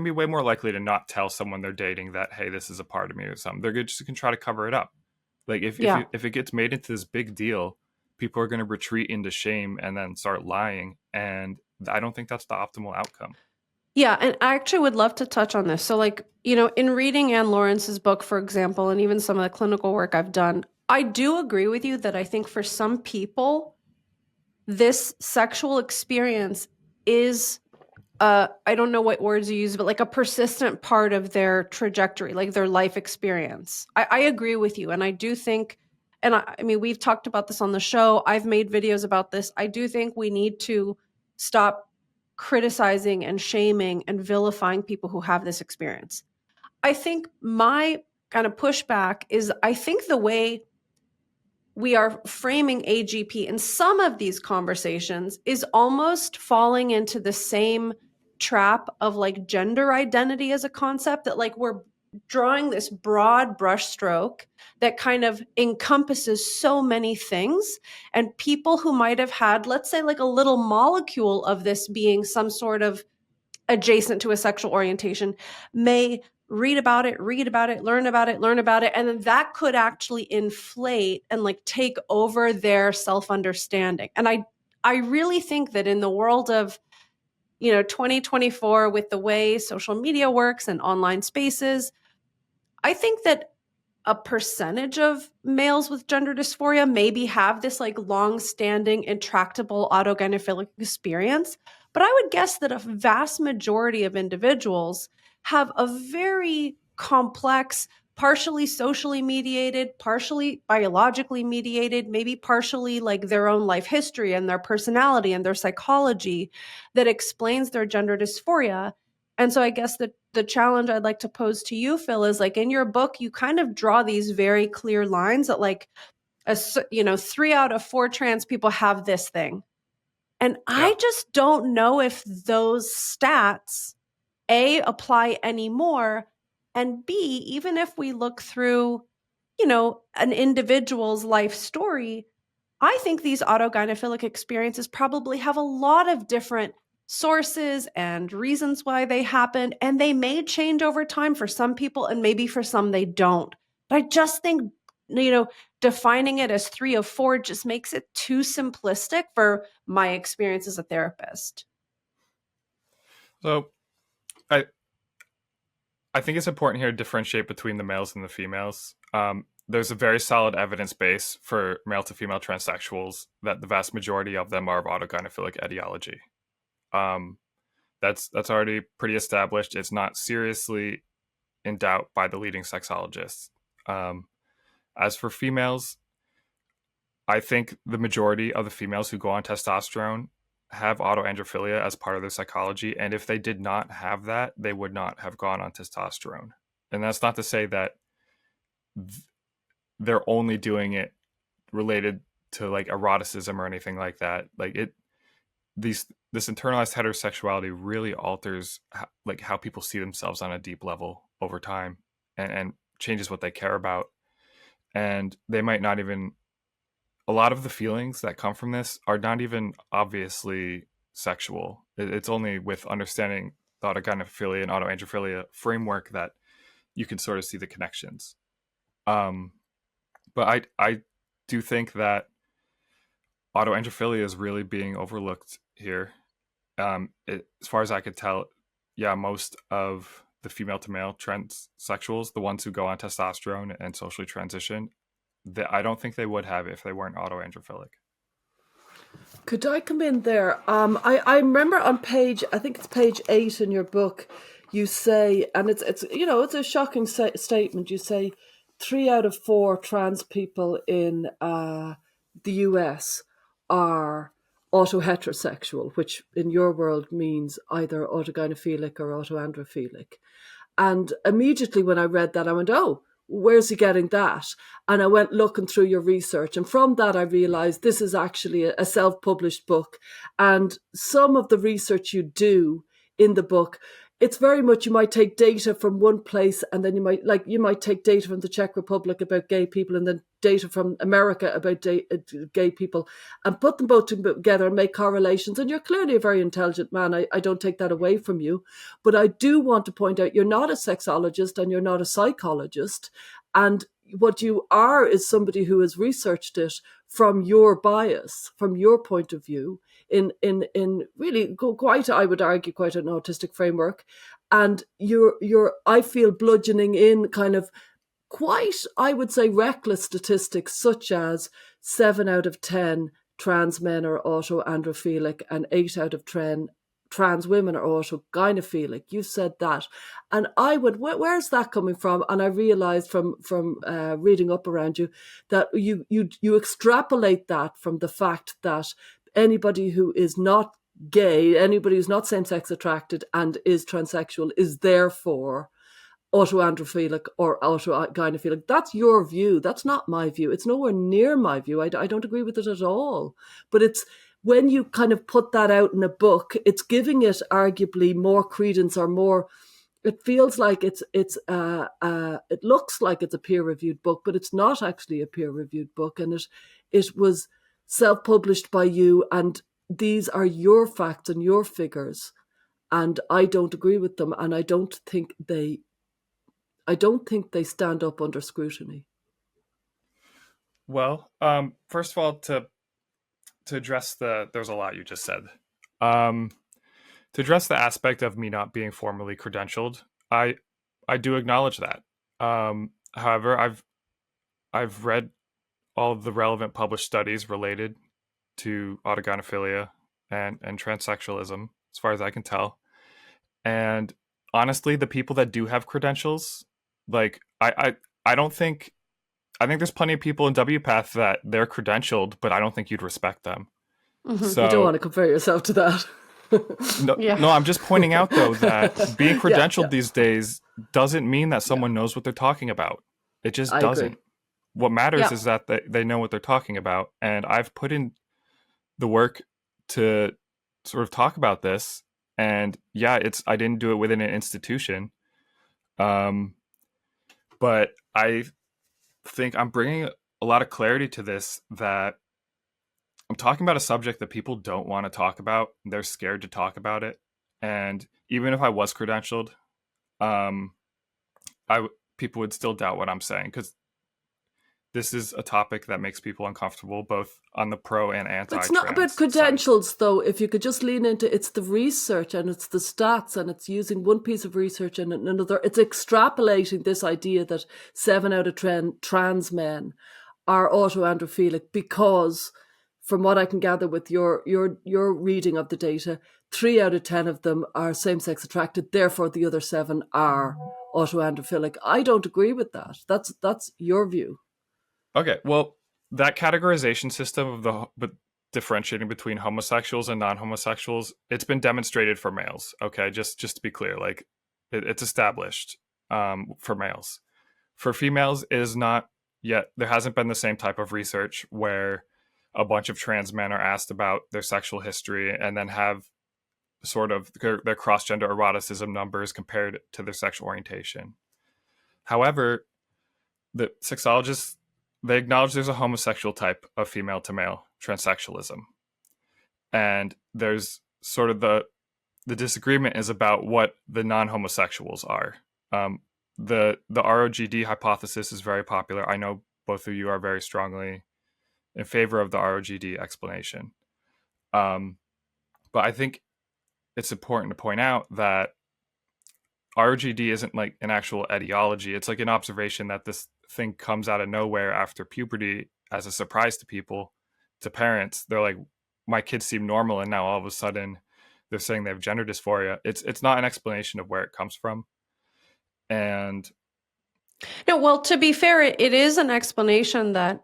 be way more likely to not tell someone they're dating that, hey, this is a part of me or something. They're just gonna try to cover it up. Like if it gets made into this big deal, people are gonna retreat into shame and then start lying. And I don't think that's the optimal outcome. Yeah, and I actually would love to touch on this. So, like, in reading Anne Lawrence's book, for example, and even some of the clinical work I've done, I do agree with you that I think for some people, this sexual experience is, I don't know what words you use, but like a persistent part of their trajectory, like their life experience. I agree with you. And I do think, and I mean, we've talked about this on the show. I've made videos about this. I do think we need to stop criticizing and shaming and vilifying people who have this experience. I think my kind of pushback is I think the way we are framing AGP in some of these conversations is almost falling into the same trap of like gender identity as a concept, that like we're drawing this broad brushstroke that kind of encompasses so many things. And people who might have had, let's say, like a little molecule of this being some sort of adjacent to a sexual orientation may read about it, learn about it. And then that could actually inflate and like take over their self-understanding. And I really think that in the world of, 2024, with the way social media works and online spaces, I think that a percentage of males with gender dysphoria maybe have this like long-standing intractable autogynephilic experience, but I would guess that a vast majority of individuals have a very complex, partially socially mediated, partially biologically mediated, maybe partially like their own life history and their personality and their psychology that explains their gender dysphoria. And so I guess the challenge I'd like to pose to you, Phil, is like in your book, you kind of draw these very clear lines that like, 3 out of 4 trans people have this thing. And I just don't know if those stats, A, apply anymore, and B, even if we look through, an individual's life story, I think these autogynephilic experiences probably have a lot of different sources and reasons why they happened, and they may change over time for some people, and maybe for some they don't. But I just think, defining it as 3 of 4 just makes it too simplistic for my experience as a therapist. So I think it's important here to differentiate between the males and the females. There's a very solid evidence base for male to female transsexuals that the vast majority of them are of autogynephilic etiology. That's already pretty established. It's not seriously in doubt by the leading sexologists. As for females, I think the majority of the females who go on testosterone have autoandrophilia as part of their psychology. And if they did not have that, they would not have gone on testosterone. And that's not to say that they're only doing it related to like eroticism or anything like that. Like this internalized heterosexuality really alters how people see themselves on a deep level over time, and changes what they care about. And they might not even, a lot of the feelings that come from this are not even obviously sexual. It's only with understanding the autogynephilia and autoandrophilia framework that you can sort of see the connections. But I do think that autoandrophilia is really being overlooked here. As far as I could tell, most of the female to male transsexuals, the ones who go on testosterone and socially transition, I don't think they would have if they weren't autoandrophilic. Could I come in there? I remember on page 8 in your book, you say, and it's a shocking statement. You say 3 out of 4 trans people in the US are auto-heterosexual, which in your world means either autogynephilic or autoandrophilic. And immediately when I read that, I went, oh, where's he getting that? And I went looking through your research. And from that, I realized this is actually a self-published book. And some of the research you do in the book, it's very much, you might take data from one place, and then you might take data from the Czech Republic about gay people, and then data from America about gay people, and put them both together and make correlations. And you're clearly a very intelligent man. I don't take that away from you. But I do want to point out, you're not a sexologist and you're not a psychologist. And what you are is somebody who has researched it from your bias, from your point of view, in really quite, I would argue, quite an autistic framework. And you're I feel, bludgeoning in kind of quite, I would say, reckless statistics, such as 7 out of 10 trans men are autoandrophilic and 8 out of 10 trans women are autogynephilic. You said that. And I would, where's that coming from? And I realized from reading up around you that you extrapolate that from the fact that anybody who is not gay, anybody who's not same-sex attracted and is transsexual is therefore autoandrophilic or autogynephilic. That's your view. That's not my view. It's nowhere near my view. I don't agree with it at all. But it's when you kind of put that out in a book, it's giving it arguably more credence or more. It feels like it looks like it's a peer-reviewed book, but it's not actually a peer-reviewed book, and it was self-published by you, and these are your facts and your figures, and I don't agree with them, and I don't think they stand up under scrutiny. Well, first of all, to address there's a lot you just said. To address the aspect of me not being formally credentialed, I do acknowledge that. However, I've read all of the relevant published studies related to autogynephilia and transsexualism, as far as I can tell. And honestly, the people that do have credentials, like I don't think, I think there's plenty of people in WPATH that they're credentialed, but I don't think you'd respect them. Mm-hmm. So you don't want to compare yourself to that. No, I'm just pointing out though that being credentialed these days doesn't mean that someone knows what they're talking about. It just doesn't. Agree. What matters is that they know what they're talking about, and I've put in the work to sort of talk about this. And I didn't do it within an institution, but I think I'm bringing a lot of clarity to this, that I'm talking about a subject that people don't want to talk about. They're scared to talk about it. And even if I was credentialed, people would still doubt what I'm saying, because this is a topic that makes people uncomfortable, both on the pro and anti-trans It's not about credentials, though. If you could just lean into it's the research and it's the stats, and it's using one piece of research and another. It's extrapolating this idea that 7 out of 10 trans men are autoandrophilic because, from what I can gather with your reading of the data, 3 out of 10 of them are same-sex attracted. Therefore, the other 7 are autoandrophilic. I don't agree with that. That's your view. Okay, well, that categorization system of differentiating between homosexuals and non-homosexuals, it's been demonstrated for males. Okay, just to be clear, like it's established for males. For females, it is not yet. There hasn't been the same type of research where a bunch of trans men are asked about their sexual history and then have sort of their cross-gender eroticism numbers compared to their sexual orientation. However, the sexologists, they acknowledge there's a homosexual type of female to male transsexualism. And there's sort of the disagreement is about what the non-homosexuals are. The ROGD hypothesis is very popular. I know both of you are very strongly in favor of the ROGD explanation. But I think it's important to point out that ROGD isn't like an actual etiology. It's like an observation that this thing comes out of nowhere after puberty as a surprise to people, to parents. They're like, my kids seem normal, and now all of a sudden they're saying they have gender dysphoria. It's not an explanation of where it comes from. And no, well, to be fair, it is an explanation that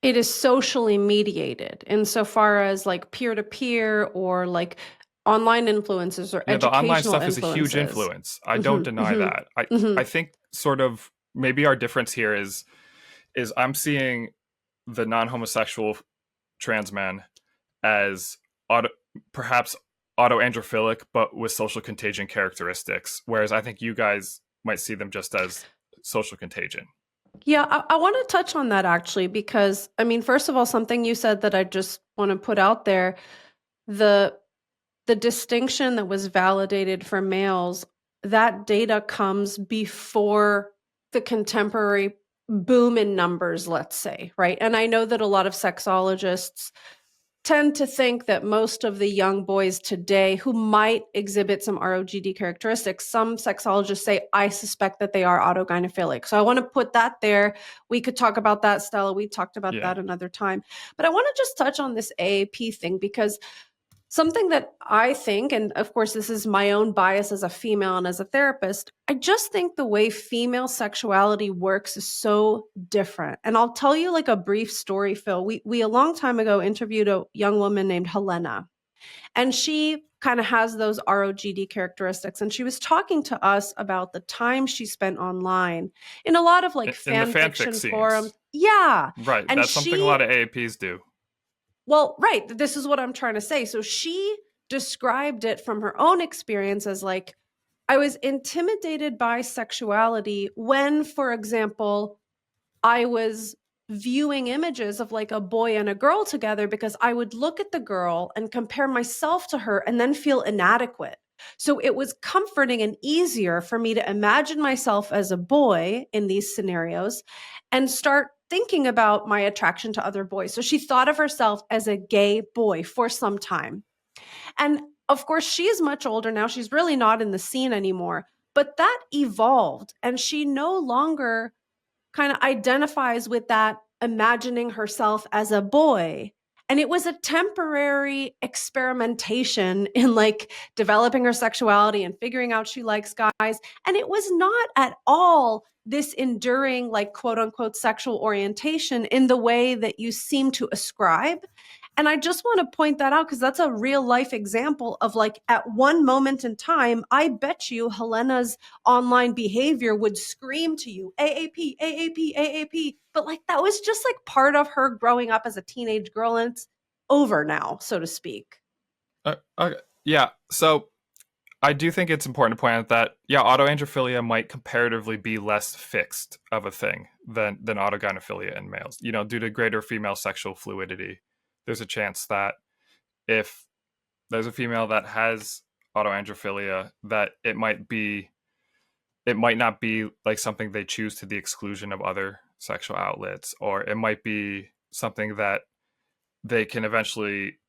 it is socially mediated insofar as like peer-to-peer or like online influences or educational the online stuff influences. is a huge influence. I don't deny that. I think sort of maybe our difference here is I'm seeing the non-homosexual trans man as perhaps autoandrophilic, but with social contagion characteristics, whereas I think you guys might see them just as social contagion. Yeah, I want to touch on that actually, because I mean, first of all, something you said that I just want to put out there, the distinction that was validated for males, that data comes before the contemporary boom in numbers, let's say, right? And I know that a lot of sexologists tend to think that most of the young boys today who might exhibit some ROGD characteristics, some sexologists say, I suspect that they are autogynephilic. So I want to put that there. We could talk about that, Stella. We talked about that another time. But I want to just touch on this AAP thing, because something that I think, and of course, this is my own bias as a female and as a therapist, I just think the way female sexuality works is so different. And I'll tell you like a brief story, Phil. We a long time ago interviewed a young woman named Helena. And she kind of has those ROGD characteristics. And she was talking to us about the time she spent online in a lot of like In the fan fanfic fiction scenes. forums. Yeah. Right. And That's something a lot of AAPs do. Well, right. This is what I'm trying to say. So she described it from her own experience as like, I was intimidated by sexuality when, for example, I was viewing images of like a boy and a girl together because I would look at the girl and compare myself to her and then feel inadequate. So it was comforting and easier for me to imagine myself as a boy in these scenarios and start thinking about my attraction to other boys. So she thought of herself as a gay boy for some time. And of course, she is much older now. She's really not in the scene anymore. But that evolved, and she no longer kind of identifies with that imagining herself as a boy. And it was a temporary experimentation in like developing her sexuality and figuring out she likes guys. And it was not at all this enduring, like, quote unquote, sexual orientation in the way that you seem to ascribe. And I just want to point that out because that's a real life example of like at one moment in time, I bet you Helena's online behavior would scream to you, AAP, AAP, AAP. But like that was just like part of her growing up as a teenage girl, and it's over now, so to speak. Okay. Yeah. So I do think it's important to point out that, yeah, autoandrophilia might comparatively be less fixed of a thing than autogynephilia in males. You know, due to greater female sexual fluidity, there's a chance that if there's a female that has autoandrophilia, that it might not be like something they choose to the exclusion of other sexual outlets, or it might be something that they can eventually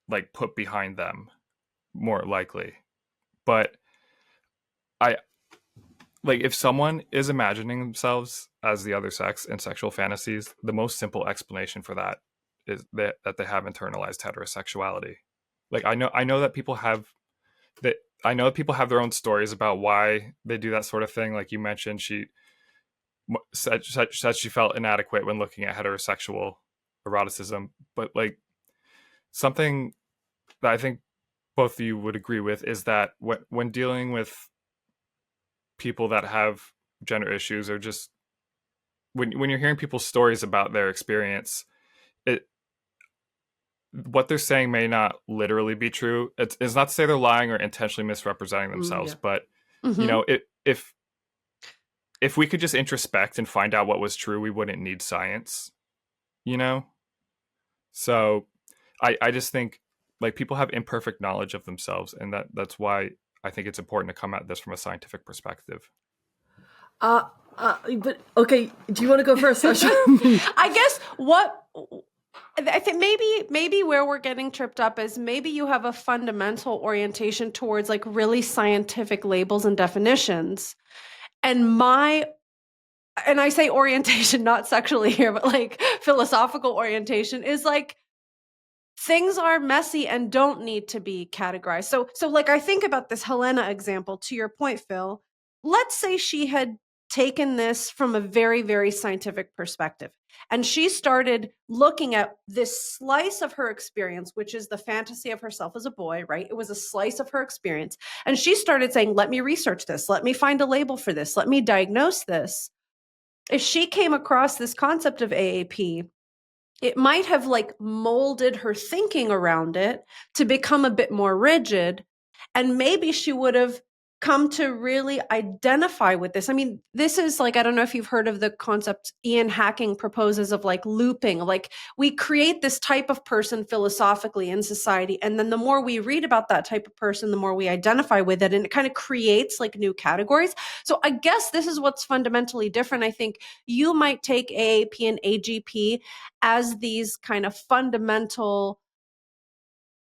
like put behind them more likely. But I like if someone is imagining themselves as the other sex in sexual fantasies, the most simple explanation for that is that they have internalized heterosexuality. Like I know that people have that I know that people have their own stories about why they do that sort of thing. Like you mentioned, she said she felt inadequate when looking at heterosexual eroticism, but like something that I think both of you would agree with is that when dealing with people that have gender issues, or just when you're hearing people's stories about their experience, it what they're saying may not literally be true. It's not to say they're lying or intentionally misrepresenting themselves, Yeah. but you Mm-hmm. know, if we could just introspect and find out what was true, we wouldn't need science, you know? So I just think like people have imperfect knowledge of themselves, and that's why I think it's important to come at this from a scientific perspective. But okay, do you want to go first, Sasha? I guess what I think maybe where we're getting tripped up is maybe you have a fundamental orientation towards like really scientific labels and definitions. And I say orientation not sexually here, but like philosophical orientation is like things are messy and don't need to be categorized. So like I think about this Helena example, to your point, Phil. Let's say she had taken this from a very, very scientific perspective. And she started looking at this slice of her experience, which is the fantasy of herself as a boy, right? It was a slice of her experience. And she started saying, let me research this. Let me find a label for this. Let me diagnose this. If she came across this concept of AAP, it might have like molded her thinking around it to become a bit more rigid. And maybe she would have come to really identify with this. I mean, this is like, I don't know if you've heard of the concept Ian Hacking proposes of like looping. Like we create this type of person philosophically in society. And then the more we read about that type of person, the more we identify with it. And it kind of creates like new categories. So I guess this is what's fundamentally different. I think you might take AAP and AGP as these kind of fundamental,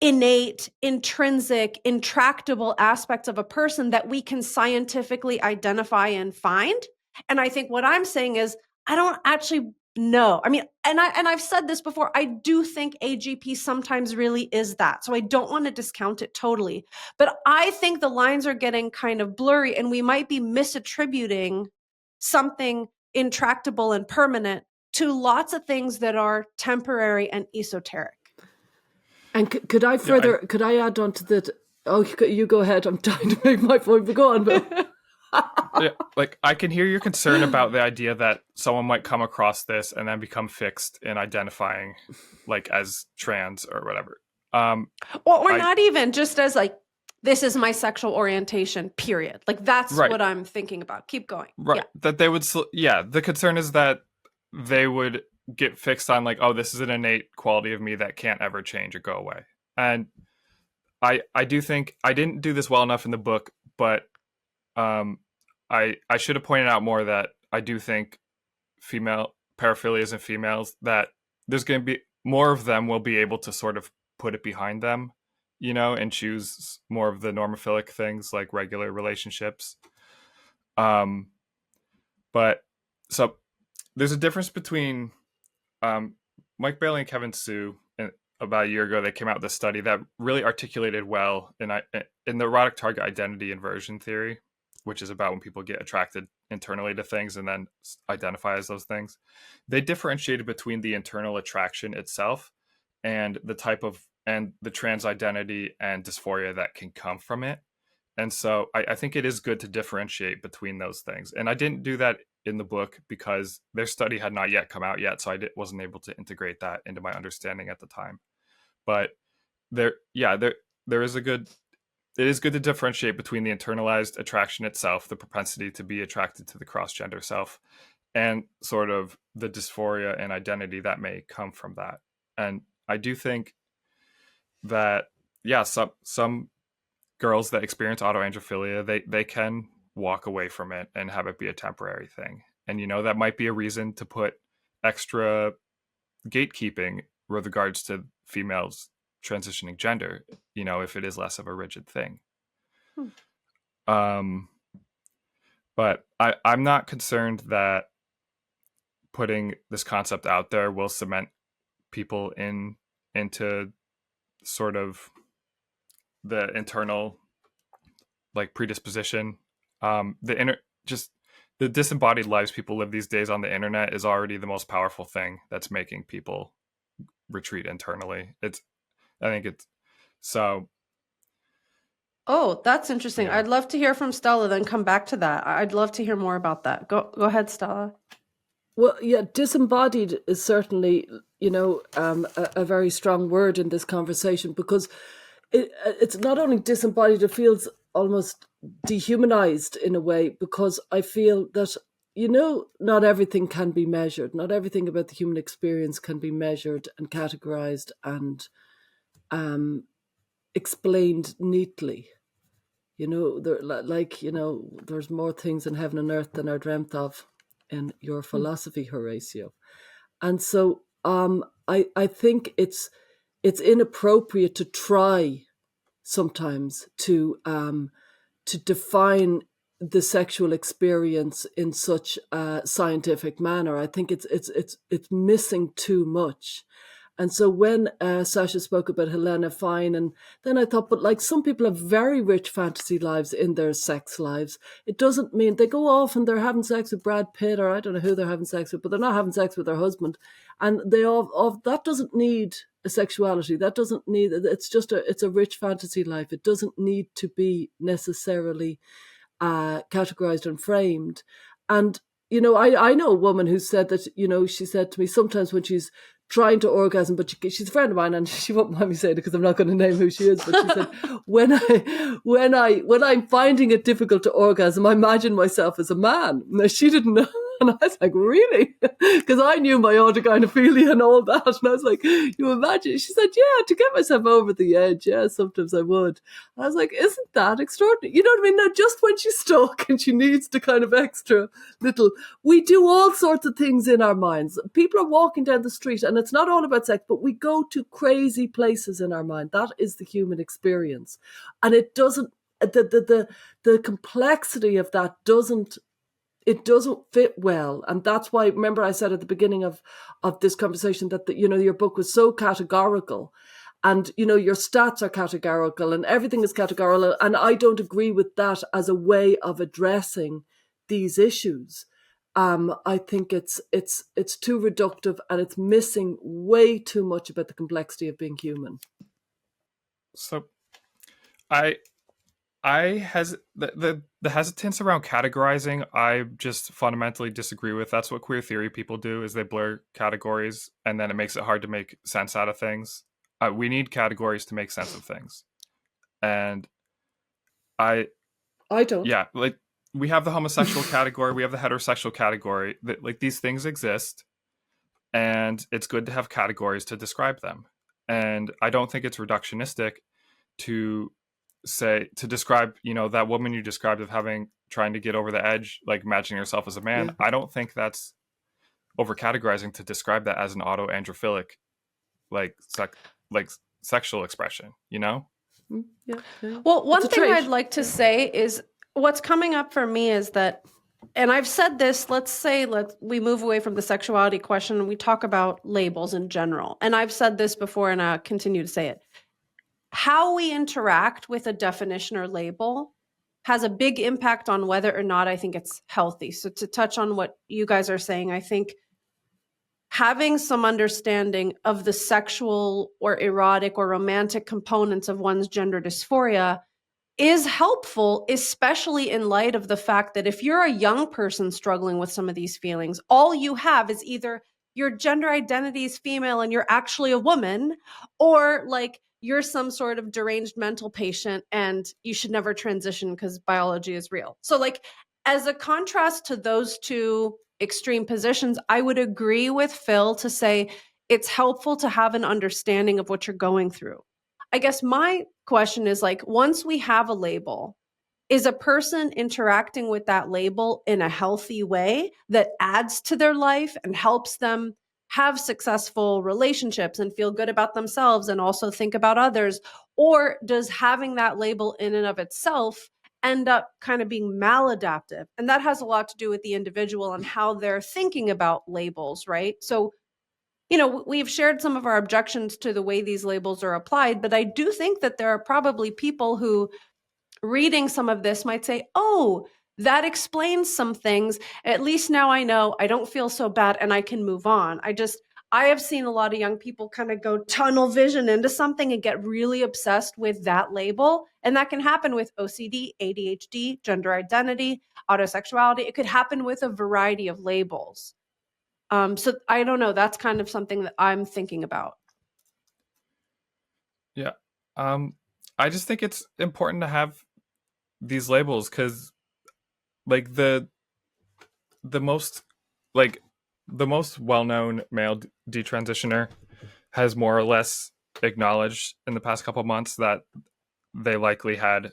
innate, intrinsic, intractable aspects of a person that we can scientifically identify and find. And I think what I'm saying is, I don't actually know. I mean, and I've said this before, I do think AGP sometimes really is that. So I don't want to discount it totally. But I think the lines are getting kind of blurry, and we might be misattributing something intractable and permanent to lots of things that are temporary and esoteric. And could I further, could I add on to that? Oh, you go ahead. I'm trying to make my point, but go on, Bill. Yeah, like I can hear your concern about the idea that someone might come across this and then become fixed in identifying like as trans or whatever. Or not even just as like, this is my sexual orientation, period. Like that's right. what I'm thinking about. Keep going. Right. Yeah. That they would, the concern is that they would get fixed on like, oh, this is an innate quality of me that can't ever change or go away. And I do think I didn't do this well enough in the book, but I should have pointed out more that I do think female paraphilias and females, that there's going to be more of them will be able to sort of put it behind them, and choose more of the normophilic things like regular relationships. But so there's a difference between Mike Bailey and Kevin Sue. About a year ago, they came out with a study that really articulated well in the erotic target identity inversion theory, which is about when people get attracted internally to things and then identify as those things. They differentiated between the internal attraction itself and the type of and the trans identity and dysphoria that can come from it. And so I think it is good to differentiate between those things. And I didn't do that in the book because their study had not yet come out yet, so I wasn't able to integrate that into my understanding at the time. But it is good to differentiate between the internalized attraction itself, the propensity to be attracted to the cross-gender self, and sort of the dysphoria and identity that may come from that. And I do think that, some girls that experience autoandrophilia, they can walk away from it and have it be a temporary thing. And, that might be a reason to put extra gatekeeping with regards to females transitioning gender, if it is less of a rigid thing. But I'm not concerned that putting this concept out there will cement people into sort of the internal like predisposition. The disembodied lives people live these days on the internet is already the most powerful thing that's making people retreat internally. Oh, that's interesting. Yeah. I'd love to hear from Stella, then come back to that. I'd love to hear more about that. Go ahead, Stella. Well, yeah, disembodied is certainly, a very strong word in this conversation, because it's not only disembodied, it feels almost dehumanized in a way, because I feel that, not everything can be measured. Not everything about the human experience can be measured and categorized and explained neatly. There's more things in heaven and earth than are dreamt of in your philosophy, Horatio. And so I think it's inappropriate to try sometimes to define the sexual experience in such a scientific manner. I think it's missing too much. And so when Sasha spoke about Helena, fine, and then I thought, but like some people have very rich fantasy lives in their sex lives. It doesn't mean they go off and they're having sex with Brad Pitt, or I don't know who they're having sex with, but they're not having sex with their husband. And they all that doesn't need a sexuality. That doesn't need, it's a rich fantasy life. It doesn't need to be necessarily categorized and framed. And, I know a woman who said that, she said to me sometimes when she's trying to orgasm, but she's a friend of mine and she won't mind me saying it because I'm not going to name who she is, but she said, when I'm finding it difficult to orgasm, I imagine myself as a man. Now, she didn't know. And I was like, really? Because I knew my autogynephilia and all that. And I was like, you imagine? She said, yeah, to get myself over the edge. Yeah, sometimes I would. And I was like, isn't that extraordinary? You know what I mean? Now, just when she's stuck and she needs to kind of extra little, we do all sorts of things in our minds. People are walking down the street and it's not all about sex, but we go to crazy places in our mind. That is the human experience. And it doesn't, the complexity of that doesn't fit well. And that's why, remember I said at the beginning of this conversation that your book was so categorical, and your stats are categorical and everything is categorical, and I don't agree with that as a way of addressing these issues. I think it's too reductive and it's missing way too much about the complexity of being human. So I has the hesitance around categorizing, I just fundamentally disagree with. That's what queer theory people do, is they blur categories, and then it makes it hard to make sense out of things. We need categories to make sense of things. And I I don't. yeah, like, we have the homosexual category, we have the heterosexual category. That, like, these things exist, and it's good to have categories to describe them. And I don't think it's reductionistic to describe, that woman you described of trying to get over the edge, like imagining herself as a man. Yeah. I don't think that's over categorizing to describe that as an autoandrophilic, like sexual expression. Yeah. Well, one It's a thing trait. I'd like to say is what's coming up for me is that, and I've said this, let's we move away from the sexuality question and we talk about labels in general. And I've said this before and I continue to say it. How we interact with a definition or label has a big impact on whether or not I think it's healthy. So to touch on what you guys are saying, I think having some understanding of the sexual or erotic or romantic components of one's gender dysphoria is helpful, especially in light of the fact that if you're a young person struggling with some of these feelings, all you have is either your gender identity is female and you're actually a woman, or like you're some sort of deranged mental patient and you should never transition because biology is real. So, like, as a contrast to those two extreme positions, I would agree with Phil to say it's helpful to have an understanding of what you're going through. I guess my question is, like, once we have a label, is a person interacting with that label in a healthy way that adds to their life and helps them have successful relationships and feel good about themselves and also think about others? Or does having that label in and of itself end up kind of being maladaptive? And that has a lot to do with the individual and how they're thinking about labels, right? So we've shared some of our objections to the way these labels are applied, but I do think that there are probably people who, reading some of this, might say, oh, that explains some things. At least now I know I don't feel so bad and I can move on. I have seen a lot of young people kind of go tunnel vision into something and get really obsessed with that label. And that can happen with OCD, ADHD, gender identity, autosexuality. It could happen with a variety of labels. So I don't know. That's kind of something that I'm thinking about. Yeah. I just think it's important to have these labels because, like, the most like the most well-known male detransitioner has more or less acknowledged in the past couple of months that they likely had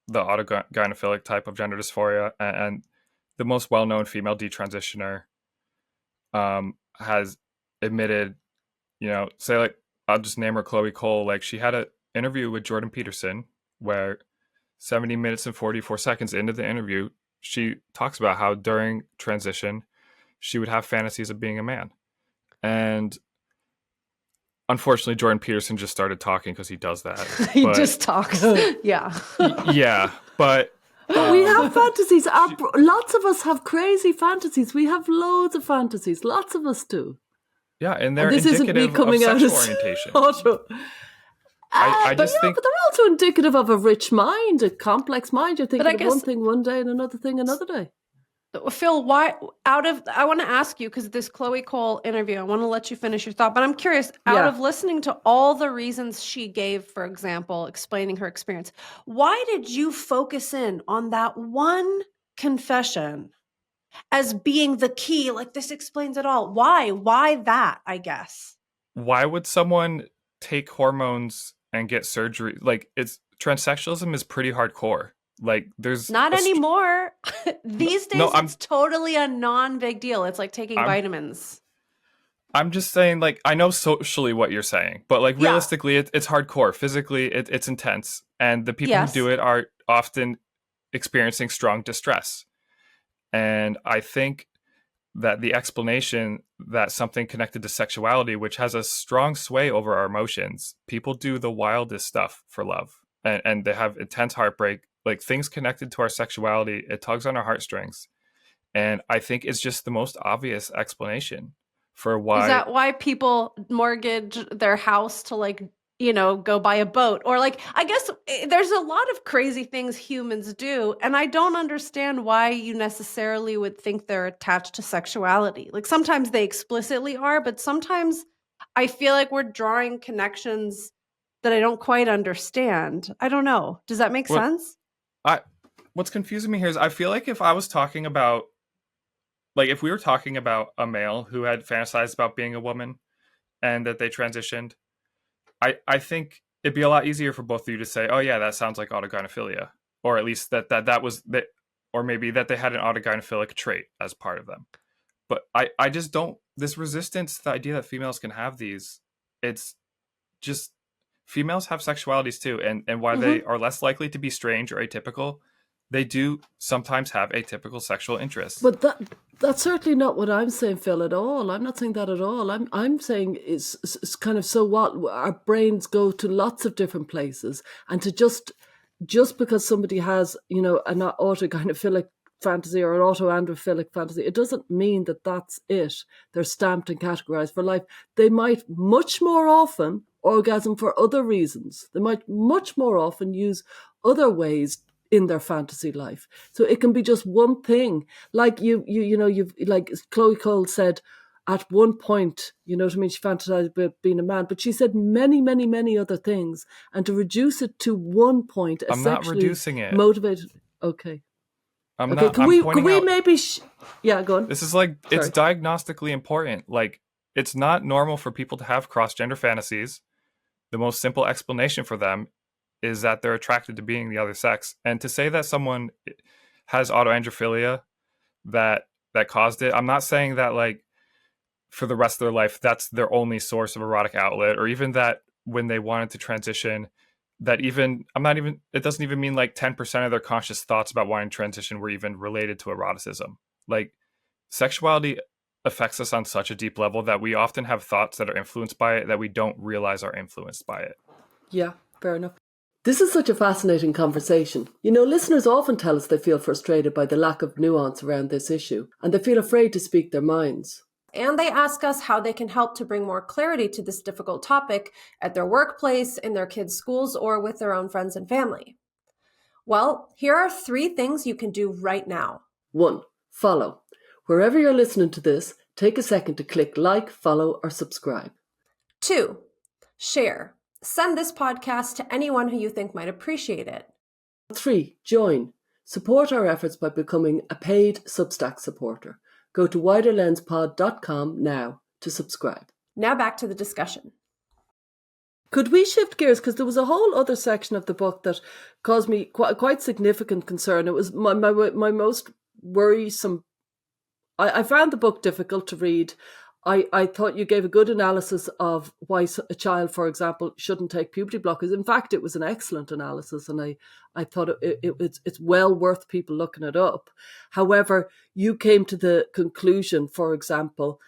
the autogynephilic type of gender dysphoria, and the most well-known female detransitioner has admitted, say, like, I'll just name her Chloe Cole. Like, she had an interview with Jordan Peterson where 70 minutes and 44 seconds into the interview, she talks about how during transition she would have fantasies of being a man. And unfortunately, Jordan Peterson just started talking because he does that. He just talks. Yeah. Yeah. But we have fantasies. Lots of us have crazy fantasies. We have loads of fantasies. Lots of us do. Yeah, and they're this indicative isn't me coming of out sexual as orientation. Auto. I just think, but they're also indicative of a rich mind, a complex mind. You're thinking of one thing one day and another thing another day. Phil, I want to ask you, because this Chloe Cole interview, I want to let you finish your thought, but I'm curious, out of listening to all the reasons she gave, for example, explaining her experience, why did you focus in on that one confession as being the key? Like, this explains it all. Why that, I guess? Why would someone take hormones and get surgery? Like, transsexualism is pretty hardcore. Like, there's not anymore. These days, it's totally a non-big deal. It's like taking vitamins. I'm just saying, like, I know socially what you're saying, but, like, realistically, it's hardcore. Physically, it's intense. And the people who do it are often experiencing strong distress. And I think that the explanation that something connected to sexuality, which has a strong sway over our emotions, people do the wildest stuff for love. And they have intense heartbreak, like, things connected to our sexuality. It tugs on our heartstrings. And I think it's just the most obvious explanation for why. Is that why people mortgage their house to, like, go buy a boat, or like, I guess there's a lot of crazy things humans do. And I don't understand why you necessarily would think they're attached to sexuality. Like sometimes they explicitly are, but sometimes I feel like we're drawing connections that I don't quite understand. I don't know. Does that make sense? What's confusing me here is I feel like if I was talking about, like, if we were talking about a male who had fantasized about being a woman and that they transitioned, I think it'd be a lot easier for both of you to say, oh yeah, that sounds like autogynephilia, or at least that was that, or maybe that they had an autogynephilic trait as part of them. But I just don't, this resistance to the idea that females can have these, it's just, females have sexualities too, and while they are less likely to be strange or atypical, they do sometimes have atypical sexual interests. But that's certainly not what I'm saying, Phil, at all. I'm not saying that at all. I'm saying it's kind of, so what? Our brains go to lots of different places, and to just because somebody has, an autogynephilic fantasy or an autoandrophilic fantasy, it doesn't mean that that's it. They're stamped and categorized for life. They might much more often orgasm for other reasons. They might much more often use other ways in their fantasy life. So it can be just one thing. Like you've like Chloe Cole said, at one point, you know what I mean, she fantasized about being a man, but she said many, many, many other things. And to reduce it to one point, I'm not reducing it. Motivated. Okay. I'm okay. not. Can I'm we pointing out, maybe? Yeah, go on. This is like, it's diagnostically important. Like, it's not normal for people to have cross-gender fantasies. The most simple explanation for them is that they're attracted to being the other sex. And to say that someone has autoandrophilia that caused it, I'm not saying that, like, for the rest of their life that's their only source of erotic outlet, or even that when they wanted to transition, that even, it doesn't even mean like 10% of their conscious thoughts about wanting to transition were even related to eroticism. Like, sexuality affects us on such a deep level that we often have thoughts that are influenced by it that we don't realize are influenced by it. Yeah, fair enough. This is such a fascinating conversation. Listeners often tell us they feel frustrated by the lack of nuance around this issue, and they feel afraid to speak their minds. And they ask us how they can help to bring more clarity to this difficult topic at their workplace, in their kids' schools, or with their own friends and family. Well, here are 3 things you can do right now. 1. Follow. Wherever you're listening to this, take a second to click like, follow, or subscribe. 2. Share. Send this podcast to anyone who you think might appreciate it. 3. Join. Support our efforts by becoming a paid Substack supporter. Go to widerlenspod.com now to subscribe. Now back to the discussion. Could we shift gears? Because there was a whole other section of the book that caused me quite significant concern. It was my most worrisome. I found the book difficult to read. I thought you gave a good analysis of why a child, for example, shouldn't take puberty blockers. In fact, it was an excellent analysis, and I thought it's well worth people looking it up. However, you came to the conclusion, for example,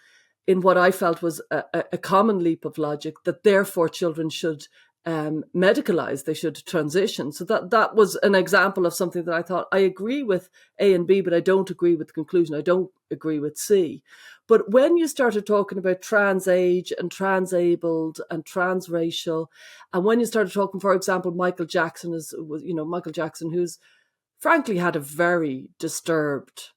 in what I felt was a common leap of logic, that therefore children should medicalize, they should transition. So that was an example of something that I thought, I agree with A and B, but I don't agree with the conclusion. I don't agree with C. But when you started talking about trans age and transabled and transracial, and when you started talking, for example, Michael Jackson, who's frankly had a very disturbed,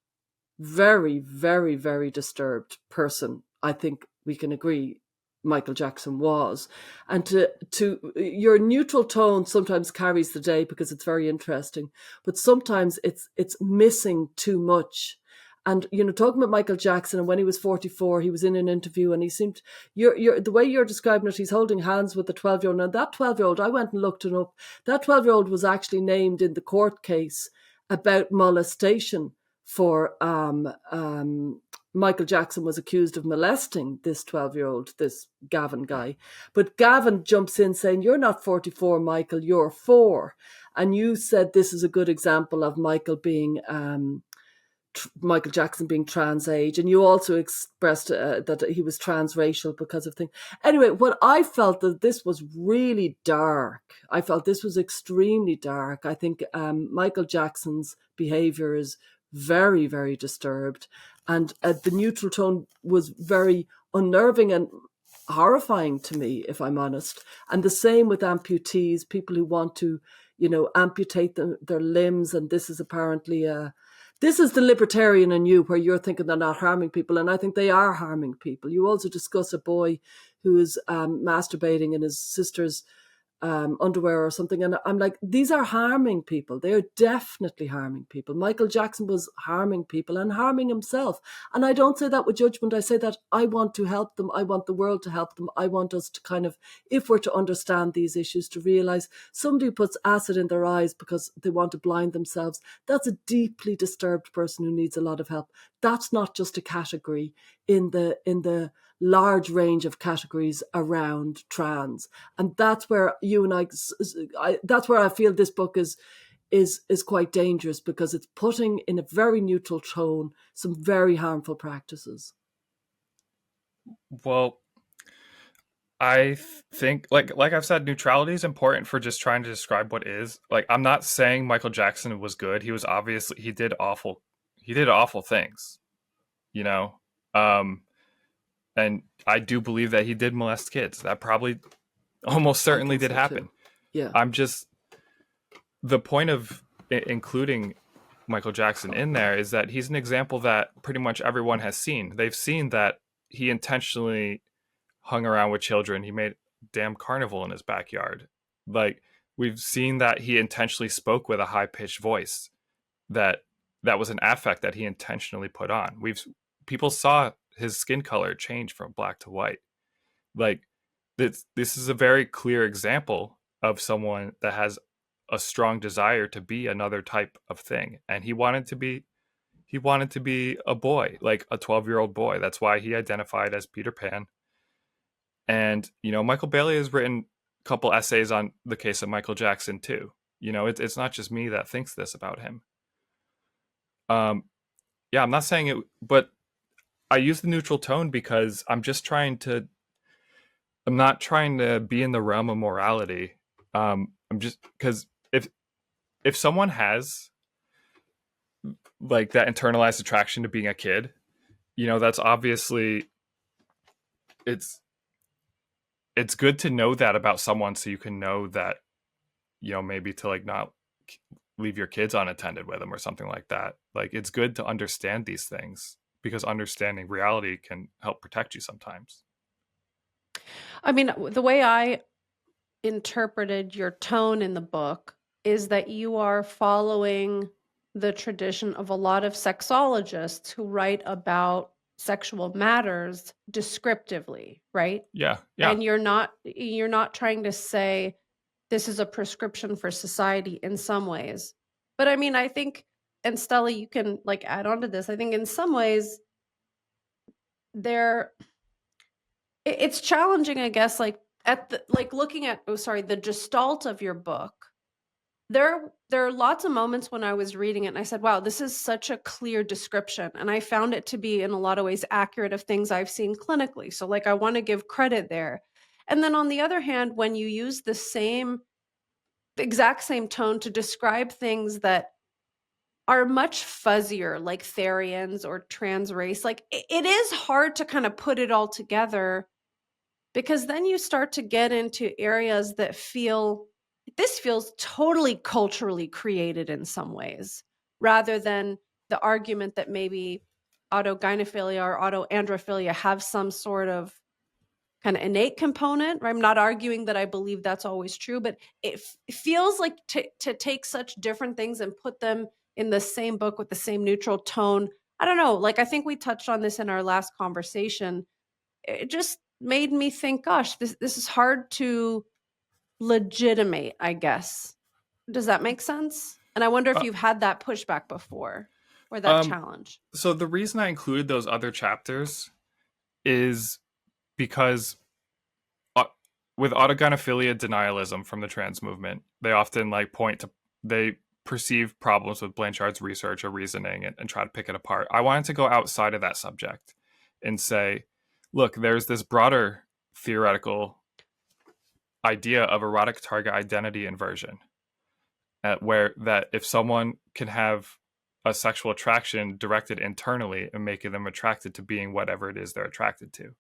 very, very, very disturbed person, I think we can agree Michael Jackson was. And to your neutral tone sometimes carries the day because it's very interesting, but sometimes it's missing too much. And, talking about Michael Jackson, and when he was 44, he was in an interview and he seemed, the way you're describing it, he's holding hands with the 12-year-old. Now, that 12-year-old, I went and looked it up. That 12-year-old was actually named in the court case about molestation for Michael Jackson was accused of molesting this 12-year-old, this Gavin guy. But Gavin jumps in saying, you're not 44, Michael, you're 4. And you said this is a good example of Michael Jackson being trans age, and you also expressed that he was transracial because of things. Anyway, what I felt that this was really dark. I felt this was extremely dark. I think Michael Jackson's behaviour is very, very disturbed, and the neutral tone was very unnerving. And horrifying to me, if I'm honest. And the same with amputees, people who want to, amputate their limbs. And this is apparently this is the libertarian in you, where you're thinking they're not harming people, and I think they are harming people. You also discuss a boy who is masturbating in his sister's underwear or something, and I'm like, these are harming people. They are definitely harming people. Michael Jackson was harming people and harming himself, and I don't say that with judgment. I say that I want to help them. I want the world to help them. I want us to kind of, if we're to understand these issues, to realize somebody who puts acid in their eyes because they want to blind themselves, that's a deeply disturbed person who needs a lot of help. That's not just a category in the large range of categories around trans. And that's where you and that's where I feel this book is quite dangerous, because it's putting in a very neutral tone some very harmful practices. Well, I think, like I've said, neutrality is important for just trying to describe what is. Like, I'm not saying Michael Jackson was good. He was obviously, he did awful things, you know. And I do believe that he did molest kids. That probably almost certainly did happen. Too. Yeah. I'm just, the point of including Michael Jackson in there is that he's an example that pretty much everyone has seen. They've seen that he intentionally hung around with children. He made a damn carnival in his backyard. Like, we've seen that he intentionally spoke with a high-pitched voice, that was an affect that he intentionally put on. People saw his skin color change from black to white. Like, this is a very clear example of someone that has a strong desire to be another type of thing, and he wanted to be a boy, like a 12-year-old boy. That's why he identified as Peter Pan. And Michael Bailey has written a couple essays on the case of Michael Jackson too. It's not just me that thinks this about him. Yeah, I'm not saying it, but I use the neutral tone because I'm not trying to be in the realm of morality. I'm just, because if someone has like that internalized attraction to being a kid, that's obviously, it's good to know that about someone, so you can know that, maybe to like not leave your kids unattended with them or something like that. Like, it's good to understand these things, because understanding reality can help protect you sometimes. I mean, the way I interpreted your tone in the book is that you are following the tradition of a lot of sexologists who write about sexual matters descriptively, right? Yeah. And you're not trying to say this is a prescription for society in some ways. But I mean, I think, and Stella, you can like add on to this. I think in some ways it's challenging, I guess, like looking at the gestalt of your book. There are lots of moments when I was reading it and I said, wow, this is such a clear description. And I found it to be in a lot of ways accurate of things I've seen clinically. So like, I want to give credit there. And then on the other hand, when you use the exact same tone to describe things that are much fuzzier, like Therians or trans race, like it is hard to kind of put it all together, because then you start to get into areas that feels totally culturally created in some ways, rather than the argument that maybe autogynephilia or autoandrophilia have some sort of kind of innate component. Right? I'm not arguing that I believe that's always true, but it feels like to take such different things and put them in the same book with the same neutral tone. I don't know. Like, I think we touched on this in our last conversation. It just made me think, gosh, this is hard to legitimate, I guess. Does that make sense? And I wonder if you've had that pushback before, or that challenge. So the reason I included those other chapters is because with autogynephilia denialism from the trans movement, they often they perceive problems with Blanchard's research or reasoning and try to pick it apart. I wanted to go outside of that subject and say, look, there's this broader theoretical idea of erotic target identity inversion, where that if someone can have a sexual attraction directed internally and making them attracted to being whatever it is they're attracted to.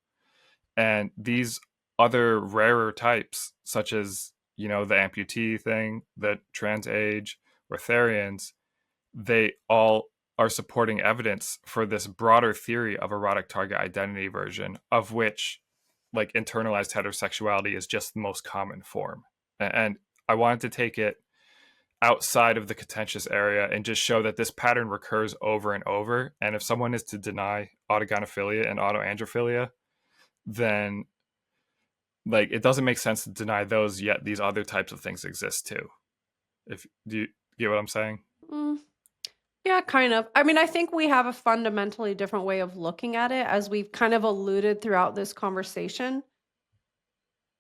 And these other rarer types, such as, the amputee thing, the trans age, or Therians, they all are supporting evidence for this broader theory of erotic target identity version, of which like internalized heterosexuality is just the most common form. And I wanted to take it outside of the contentious area and just show that this pattern recurs over and over. And if someone is to deny autogynephilia and autoandrophilia, then like it doesn't make sense to deny those, yet these other types of things exist too. If do you get what I'm saying? Yeah, kind of. I mean, I think we have a fundamentally different way of looking at it, as we've kind of alluded throughout this conversation.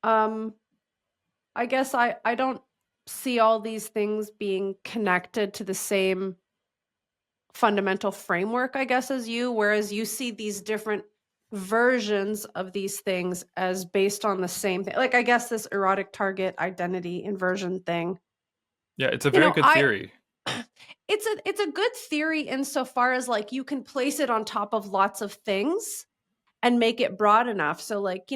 I guess I don't see all these things being connected to the same fundamental framework, I guess, as you, whereas you see these different versions of these things as based on the same thing. Like, I guess this erotic target identity inversion thing. Yeah, it's a very good theory. It's a good theory insofar as like you can place it on top of lots of things and make it broad enough. So like,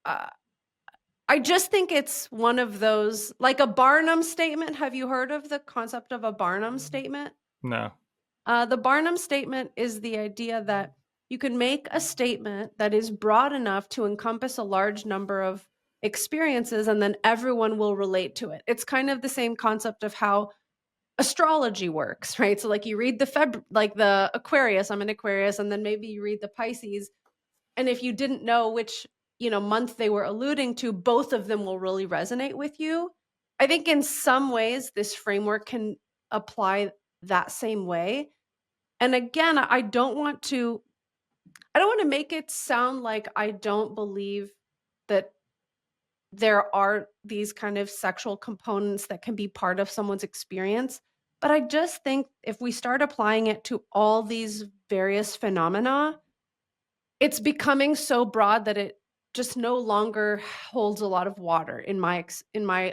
I just think it's one of those, like a Barnum statement. Have you heard of the concept of a Barnum statement? No. The Barnum statement is the idea that you can make a statement that is broad enough to encompass a large number of experiences, and then everyone will relate to it. It's kind of the same concept of how astrology works, right? So like you read the Aquarius, I'm an Aquarius, and then maybe you read the Pisces, and if you didn't know which, month they were alluding to, both of them will really resonate with you. I think in some ways this framework can apply that same way. And again, I don't want to make it sound like I don't believe that there are these kind of sexual components that can be part of someone's experience. But I just think if we start applying it to all these various phenomena, it's becoming so broad that it just no longer holds a lot of water in my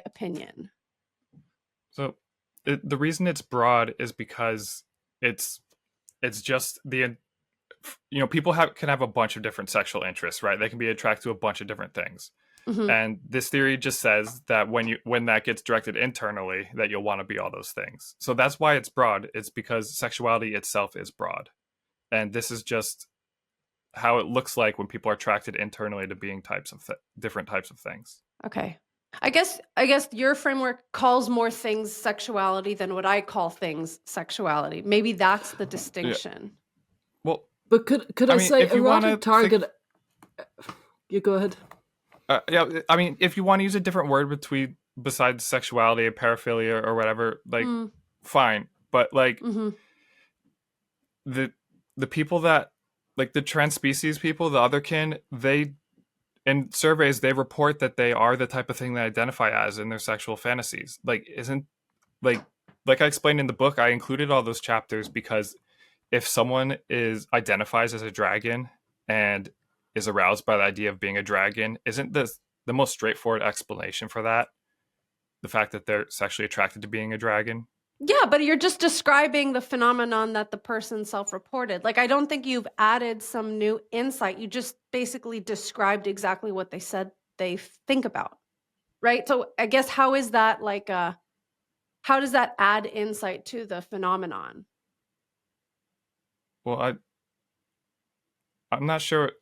opinion. So the reason it's broad is because it's just people can have a bunch of different sexual interests, right? They can be attracted to a bunch of different things. Mm-hmm. And this theory just says that when that gets directed internally, that you'll want to be all those things. So that's why it's broad. It's because sexuality itself is broad. And this is just how it looks like when people are attracted internally to being different types of things. Okay. I guess your framework calls more things sexuality than what I call things sexuality. Maybe that's the distinction. Yeah. Well, but could I say erotic target? You go ahead. Yeah, I mean, if you want to use a different word besides sexuality or paraphilia or whatever, like, fine. But like, the people that, like the trans species people, the otherkin, they, in surveys, they report that they are the type of thing they identify as in their sexual fantasies. Like, isn't, like I explained in the book, I included all those chapters because if someone identifies as a dragon and is aroused by the idea of being a dragon, isn't the most straightforward explanation for that the fact that they're sexually attracted to being a dragon? Yeah, but you're just describing the phenomenon that the person self-reported. Like, I don't think you've added some new insight. You just basically described exactly what they said they think about, right? So I guess how does that add insight to the phenomenon? Well, I'm not sure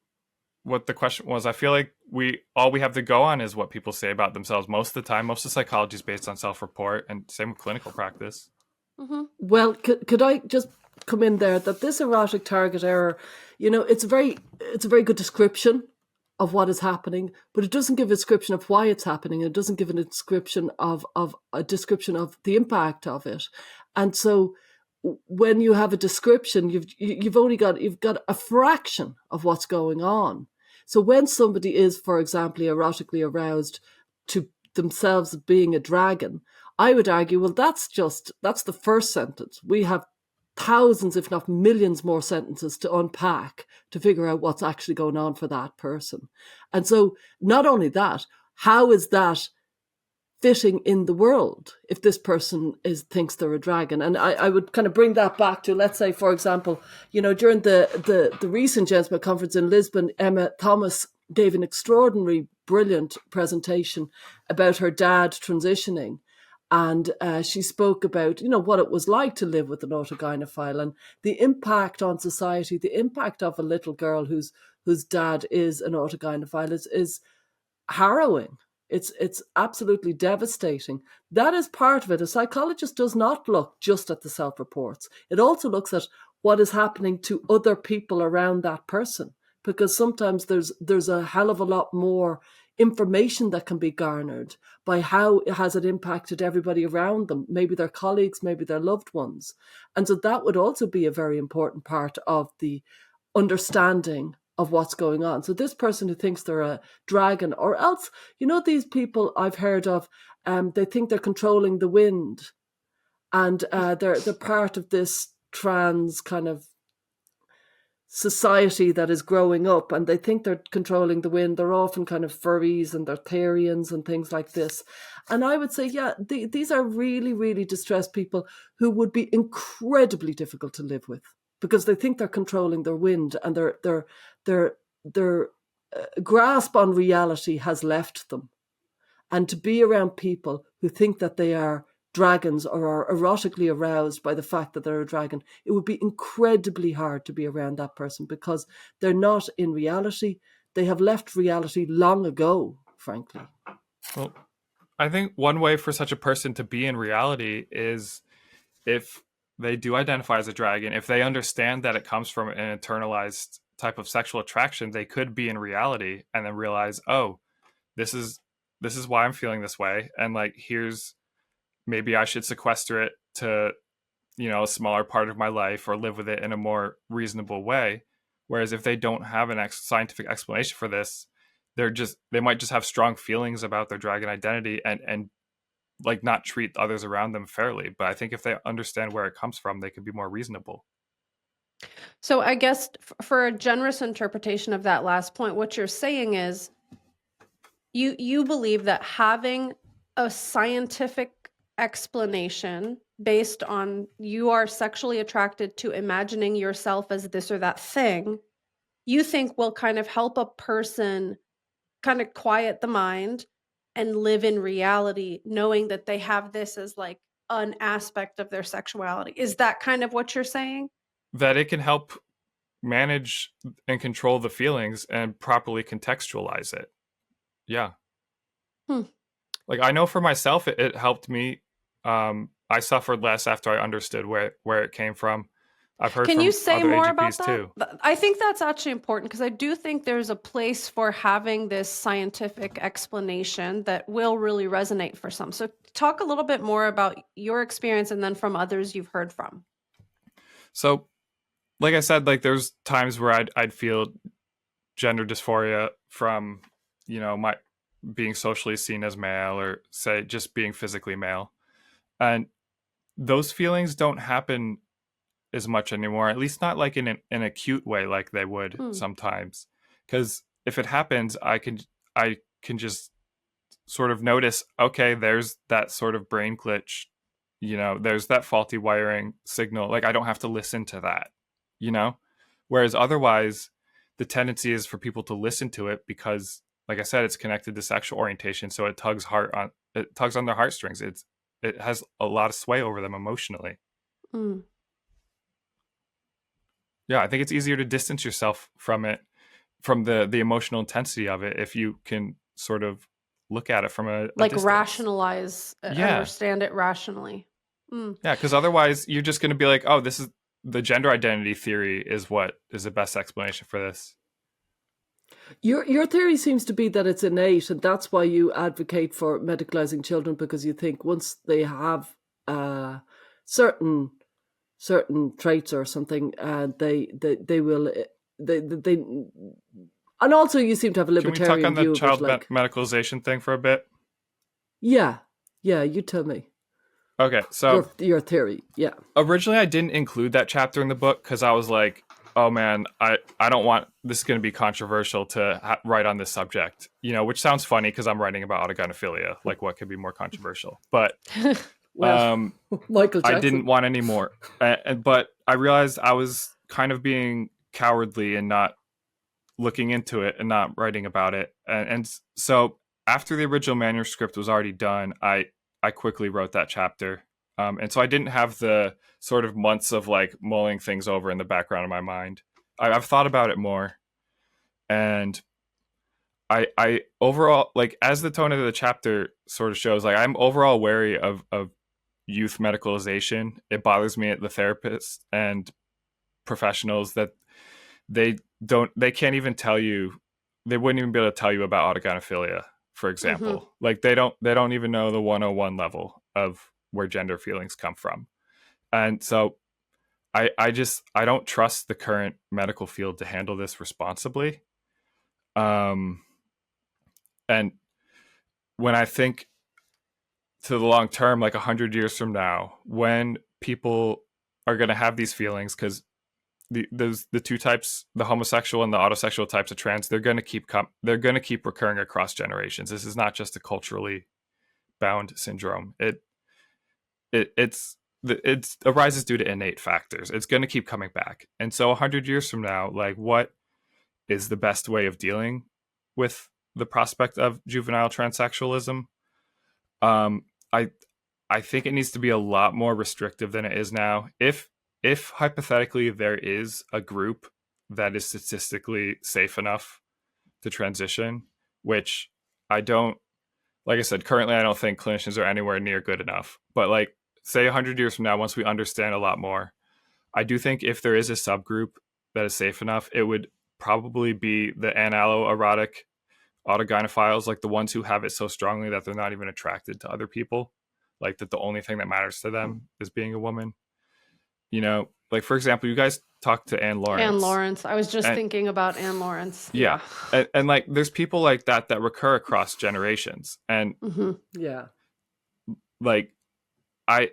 what the question was. I feel like all we have to go on is what people say about themselves most of the time. Most of psychology is based on self-report, and same with clinical practice. Mm-hmm. Well, could I just come in there that this erotic target error, it's a very good description of what is happening, but it doesn't give a description of why it's happening. It doesn't give a description of the impact of it. And so when you have a description, you've got a fraction of what's going on. So when somebody is, for example, erotically aroused to themselves being a dragon, I would argue, well, that's the first sentence. We have thousands, if not millions more sentences to unpack to figure out what's actually going on for that person. And so not only that, how is that fitting in the world if this person thinks they're a dragon. And I would kind of bring that back to, let's say, for example, during the recent GenSmith conference in Lisbon, Emma Thomas gave an extraordinary, brilliant presentation about her dad transitioning. And she spoke about, what it was like to live with an autogynephile and the impact on society, the impact of a little girl whose dad is an autogynephile is harrowing. It's absolutely devastating. That is part of it. A psychologist does not look just at the self-reports. It also looks at what is happening to other people around that person, because sometimes there's a hell of a lot more information that can be garnered by how has it impacted everybody around them, maybe their colleagues, maybe their loved ones. And so that would also be a very important part of the understanding of what's going on. So this person who thinks they're a dragon, or else, these people I've heard of, they think they're controlling the wind, and they're part of this trans kind of society that is growing up, and they think they're controlling the wind. They're often kind of furries and they're Therians and things like this. And I would say, these are really, really distressed people who would be incredibly difficult to live with, because they think they're controlling their wind, and their grasp on reality has left them. And to be around people who think that they are dragons or are erotically aroused by the fact that they're a dragon, it would be incredibly hard to be around that person, because they're not in reality. They have left reality long ago, frankly. Well, I think one way for such a person to be in reality is if they do identify as a dragon, if they understand that it comes from an internalized type of sexual attraction, they could be in reality and then realize, oh, this is why I'm feeling this way. And like, maybe I should sequester it to, a smaller part of my life, or live with it in a more reasonable way. Whereas if they don't have an scientific explanation for this, they might just have strong feelings about their dragon identity and like not treat others around them fairly. But I think if they understand where it comes from, they can be more reasonable. So I guess for a generous interpretation of that last point, what you're saying is you believe that having a scientific explanation based on you are sexually attracted to imagining yourself as this or that thing, you think will kind of help a person kind of quiet the mind and live in reality, knowing that they have this as like an aspect of their sexuality. Is that kind of what you're saying? That it can help manage and control the feelings and properly contextualize it. Yeah. Like, I know for myself, it helped me. I suffered less after I understood where it came from. I've heard Can from you say other more AGPs about that? too. I think that's actually important, because I do think there's a place for having this scientific explanation that will really resonate for some. So talk a little bit more about your experience and then from others you've heard from. So, like I said, like there's times where I'd feel gender dysphoria from, my being socially seen as male, or say just being physically male. And those feelings don't happen as much anymore, at least not like in an acute way like they would sometimes. Because if it happens, I can just sort of notice, okay, there's that sort of brain glitch, there's that faulty wiring signal. Like, I don't have to listen to that, whereas otherwise the tendency is for people to listen to it because, like I said, it's connected to sexual orientation, so it tugs on their heartstrings. It has a lot of sway over them emotionally. Yeah, I think it's easier to distance yourself from it, from the emotional intensity of it, if you can sort of look at it from a distance. Rationalize, understand it rationally. Yeah, because otherwise you're just going to be like, oh, this is the gender identity theory is what is the best explanation for this. Your theory seems to be that it's innate, and that's why you advocate for medicalizing children, because you think once they have certain traits or something, they will and also you seem to have a libertarian Can we talk on the child medicalization thing for a bit? Yeah, you tell me. Okay, so your theory, yeah. Originally, I didn't include that chapter in the book because I was like, oh man, I don't want this is going to be controversial to write on this subject, which sounds funny because I'm writing about autogynephilia. Like, what could be more controversial? But Well, Michael I Jackson. didn't want any more. But I realized I was kind of being cowardly and not looking into it and not writing about it. And so after the original manuscript was already done, I quickly wrote that chapter. And so I didn't have the sort of months of like mulling things over in the background of my mind. I've thought about it more. And I overall, like, as the tone of the chapter sort of shows, like, I'm overall wary of youth medicalization. It bothers me at the therapists and professionals that they can't even tell you, they wouldn't even be able to tell you about autogynephilia, for example. Like, they don't even know the 101 level of where gender feelings come from. And so I don't trust the current medical field to handle this responsibly. And when I think to the long term, like 100 years from now, when people are going to have these feelings, because the two types, the homosexual and the autosexual types of trans, they're going to keep recurring across generations. This is not just a culturally bound syndrome. It arises due to innate factors. It's going to keep coming back. And so 100 years from now, like, what is the best way of dealing with the prospect of juvenile transsexualism? Um, I I think it needs to be a lot more restrictive than it is now. If hypothetically there is a group that is statistically safe enough to transition, which I don't, like I said, currently I don't think clinicians are anywhere near good enough. But like, say 100 years from now, once we understand a lot more, I do think if there is a subgroup that is safe enough, it would probably be the erotic autogynephiles, like the ones who have it so strongly that they're not even attracted to other people, like that the only thing that matters to them is being a woman. Like, for example, you guys talked to Anne Lawrence. Anne Lawrence. I was just thinking about Anne Lawrence. Yeah. And like, there's people like that recur across generations. And Yeah. like, I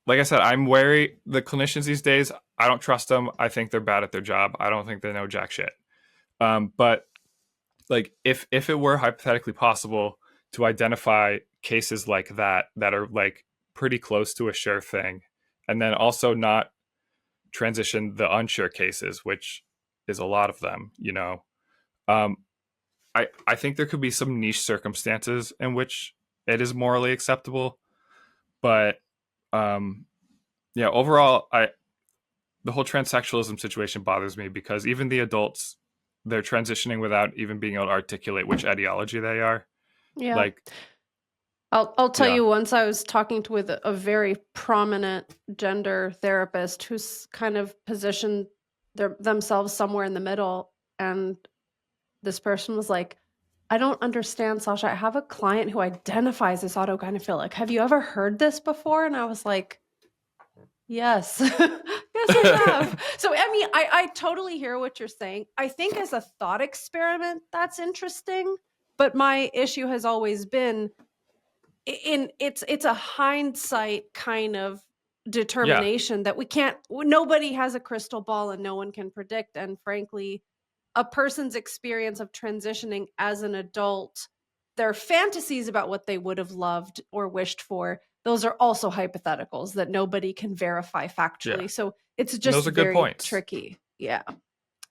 like I said, I'm wary. The clinicians these days, I don't trust them. I think they're bad at their job. I don't think they know jack shit. But like, if it were hypothetically possible to identify cases like that are like pretty close to a sure thing, and then also not transition the unsure cases, which is a lot of them, I think there could be some niche circumstances in which it is morally acceptable. But yeah, overall, the whole transsexualism situation bothers me because even the adults, they're transitioning without even being able to articulate which ideology they are. Yeah. Like, I'll tell you, once I was talking with a very prominent gender therapist who's kind of positioned themselves somewhere in the middle. And this person was like, I don't understand, Sasha. I have a client who identifies as autogynephilic. Have you ever heard this before? And I was like, yes. Yes, I have. So, I mean, I totally hear what you're saying. I think as a thought experiment, that's interesting. But my issue has always been it's a hindsight kind of determination that nobody has a crystal ball and no one can predict. And frankly, a person's experience of transitioning as an adult, their fantasies about what they would have loved or wished for, those are also hypotheticals that nobody can verify factually. So it's just those are very good points. tricky. Yeah.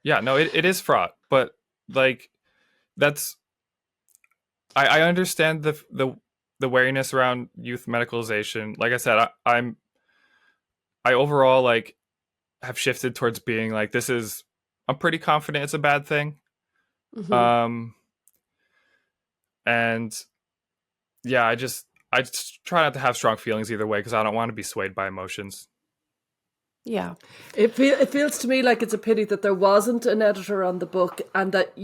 Yeah, no, it is fraught, but like, that's, I understand the wariness around youth medicalization. Like I said, I overall, like, have shifted towards being like, I'm pretty confident it's a bad thing. And yeah, I just try not to have strong feelings either way because I don't want to be swayed by emotions. Yeah. It feels to me like it's a pity that there wasn't an editor on the book, and that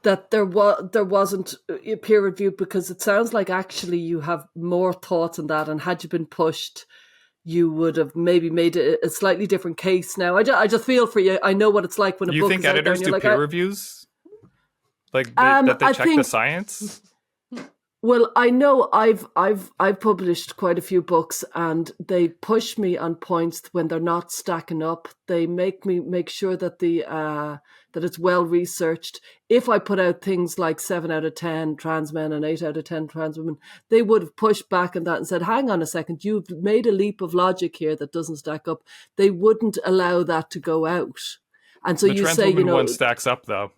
that there wasn't a peer review, because it sounds like actually you have more thoughts on that, and had you been pushed, you would have maybe made a slightly different case. Now, I just feel for you. I know what it's like when a book is out there. You think editors do peer reviews? Like, that they check the science? Well, I know I've published quite a few books, and they push me on points when they're not stacking up. They make me make sure that that it's well researched. If I put out things like 7 out of 10 trans men and 8 out of 10 trans women, they would have pushed back on that and said, "Hang on a second, you've made a leap of logic here that doesn't stack up." They wouldn't allow that to go out, and so The you trans say, woman one stacks up, though.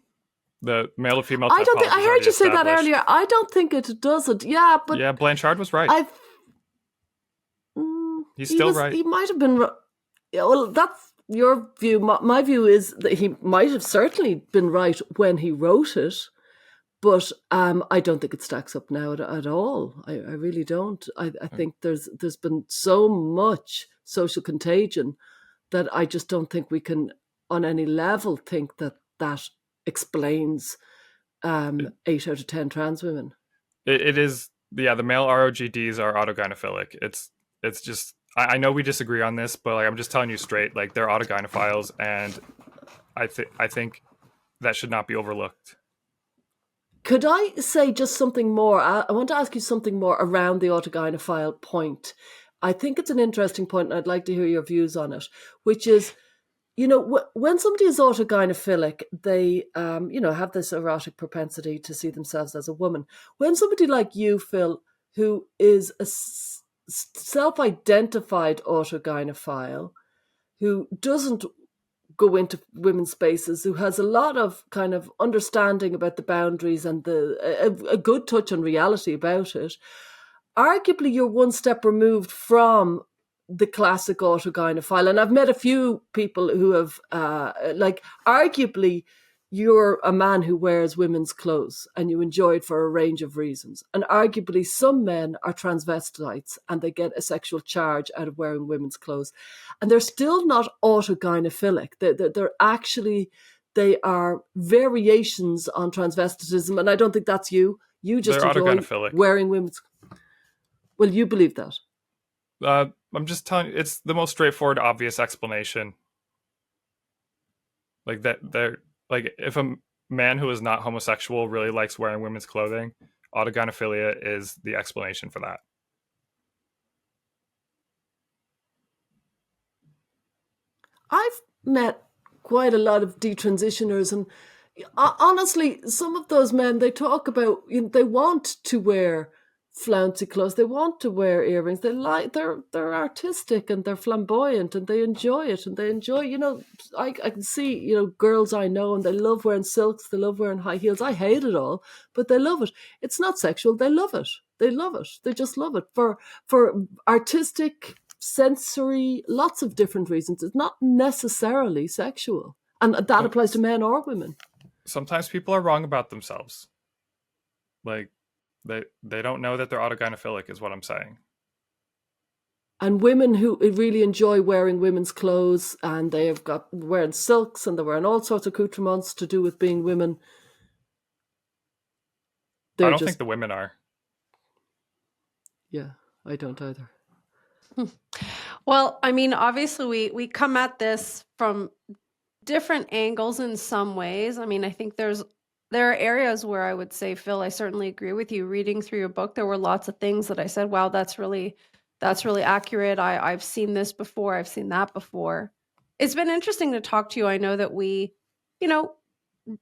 The male to female I don't think typology I is heard already you say that established. earlier. I don't think it doesn't. Yeah, but Yeah, Blanchard was right. He's still right. He might have been. Yeah, well, that's your view. My view is that he might have certainly been right when he wrote it, but I don't think it stacks up now at all. I really don't. I think there's been so much social contagion that I just don't think we can, on any level, think that explains 8 out of 10 trans women. It is, yeah, the male ROGDs are autogynephilic. It's just, I know we disagree on this, but like, I'm just telling you straight, like, they're autogynephiles, and I think that should not be overlooked. Could I say just something more? I want to ask you something more around the autogynephile point. I think it's an interesting point, and I'd like to hear your views on it, which is, when somebody is autogynephilic, they, have this erotic propensity to see themselves as a woman. When somebody like you, Phil, who is a self-identified autogynephile, who doesn't go into women's spaces, who has a lot of kind of understanding about the boundaries and a good touch on reality about it, arguably you're one step removed from the classic autogynephile. And I've met a few people who have, arguably you're a man who wears women's clothes and you enjoy it for a range of reasons. And arguably some men are transvestites and they get a sexual charge out of wearing women's clothes. And they're still not autogynephilic. They are variations on transvestitism. And I don't think that's you. You just enjoy wearing women's. Well, you believe that. I'm just telling you, it's the most straightforward, obvious explanation. Like that, like if a man who is not homosexual really likes wearing women's clothing, autogynephilia is the explanation for that. I've met quite a lot of detransitioners, and honestly, some of those men, they talk about, they want to wear flouncy clothes, they want to wear earrings, they're artistic and they're flamboyant and they enjoy it, and they enjoy, I can see, girls I know, and they love wearing silks, they love wearing high heels. I hate it all, but they love it. It's not sexual, they love it, they just love it for artistic, sensory, lots of different reasons. It's not necessarily sexual, and that applies to men or women. Sometimes people are wrong about themselves. Like, they don't know that they're autogynephilic, is what I'm saying. And women who really enjoy wearing women's clothes, and they have got wearing silks, and they're wearing all sorts of accoutrements to do with being women. I don't think the women are. Yeah, I don't either. Well, I mean, obviously we come at this from different angles in some ways. I mean, I think there are areas where I would say, Phil, I certainly agree with you. Reading through your book, there were lots of things that I said, wow, that's really accurate. I've seen this before. I've seen that before. It's been interesting to talk to you. I know that we,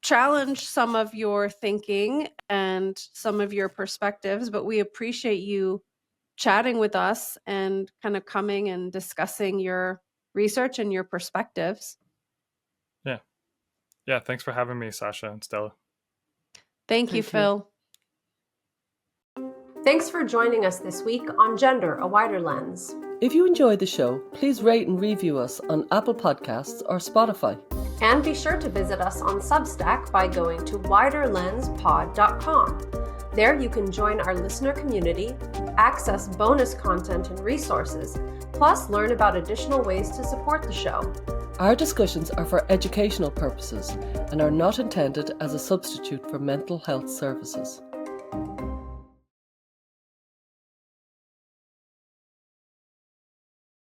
challenge some of your thinking and some of your perspectives, but we appreciate you chatting with us and kind of coming and discussing your research and your perspectives. Yeah. Thanks for having me, Sasha and Stella. Thank you, Phil. Thanks for joining us this week on Gender, A Wider Lens. If you enjoyed the show, please rate and review us on Apple Podcasts or Spotify. And be sure to visit us on Substack by going to widerlenspod.com. There you can join our listener community, access bonus content and resources, plus learn about additional ways to support the show. Our discussions are for educational purposes and are not intended as a substitute for mental health services.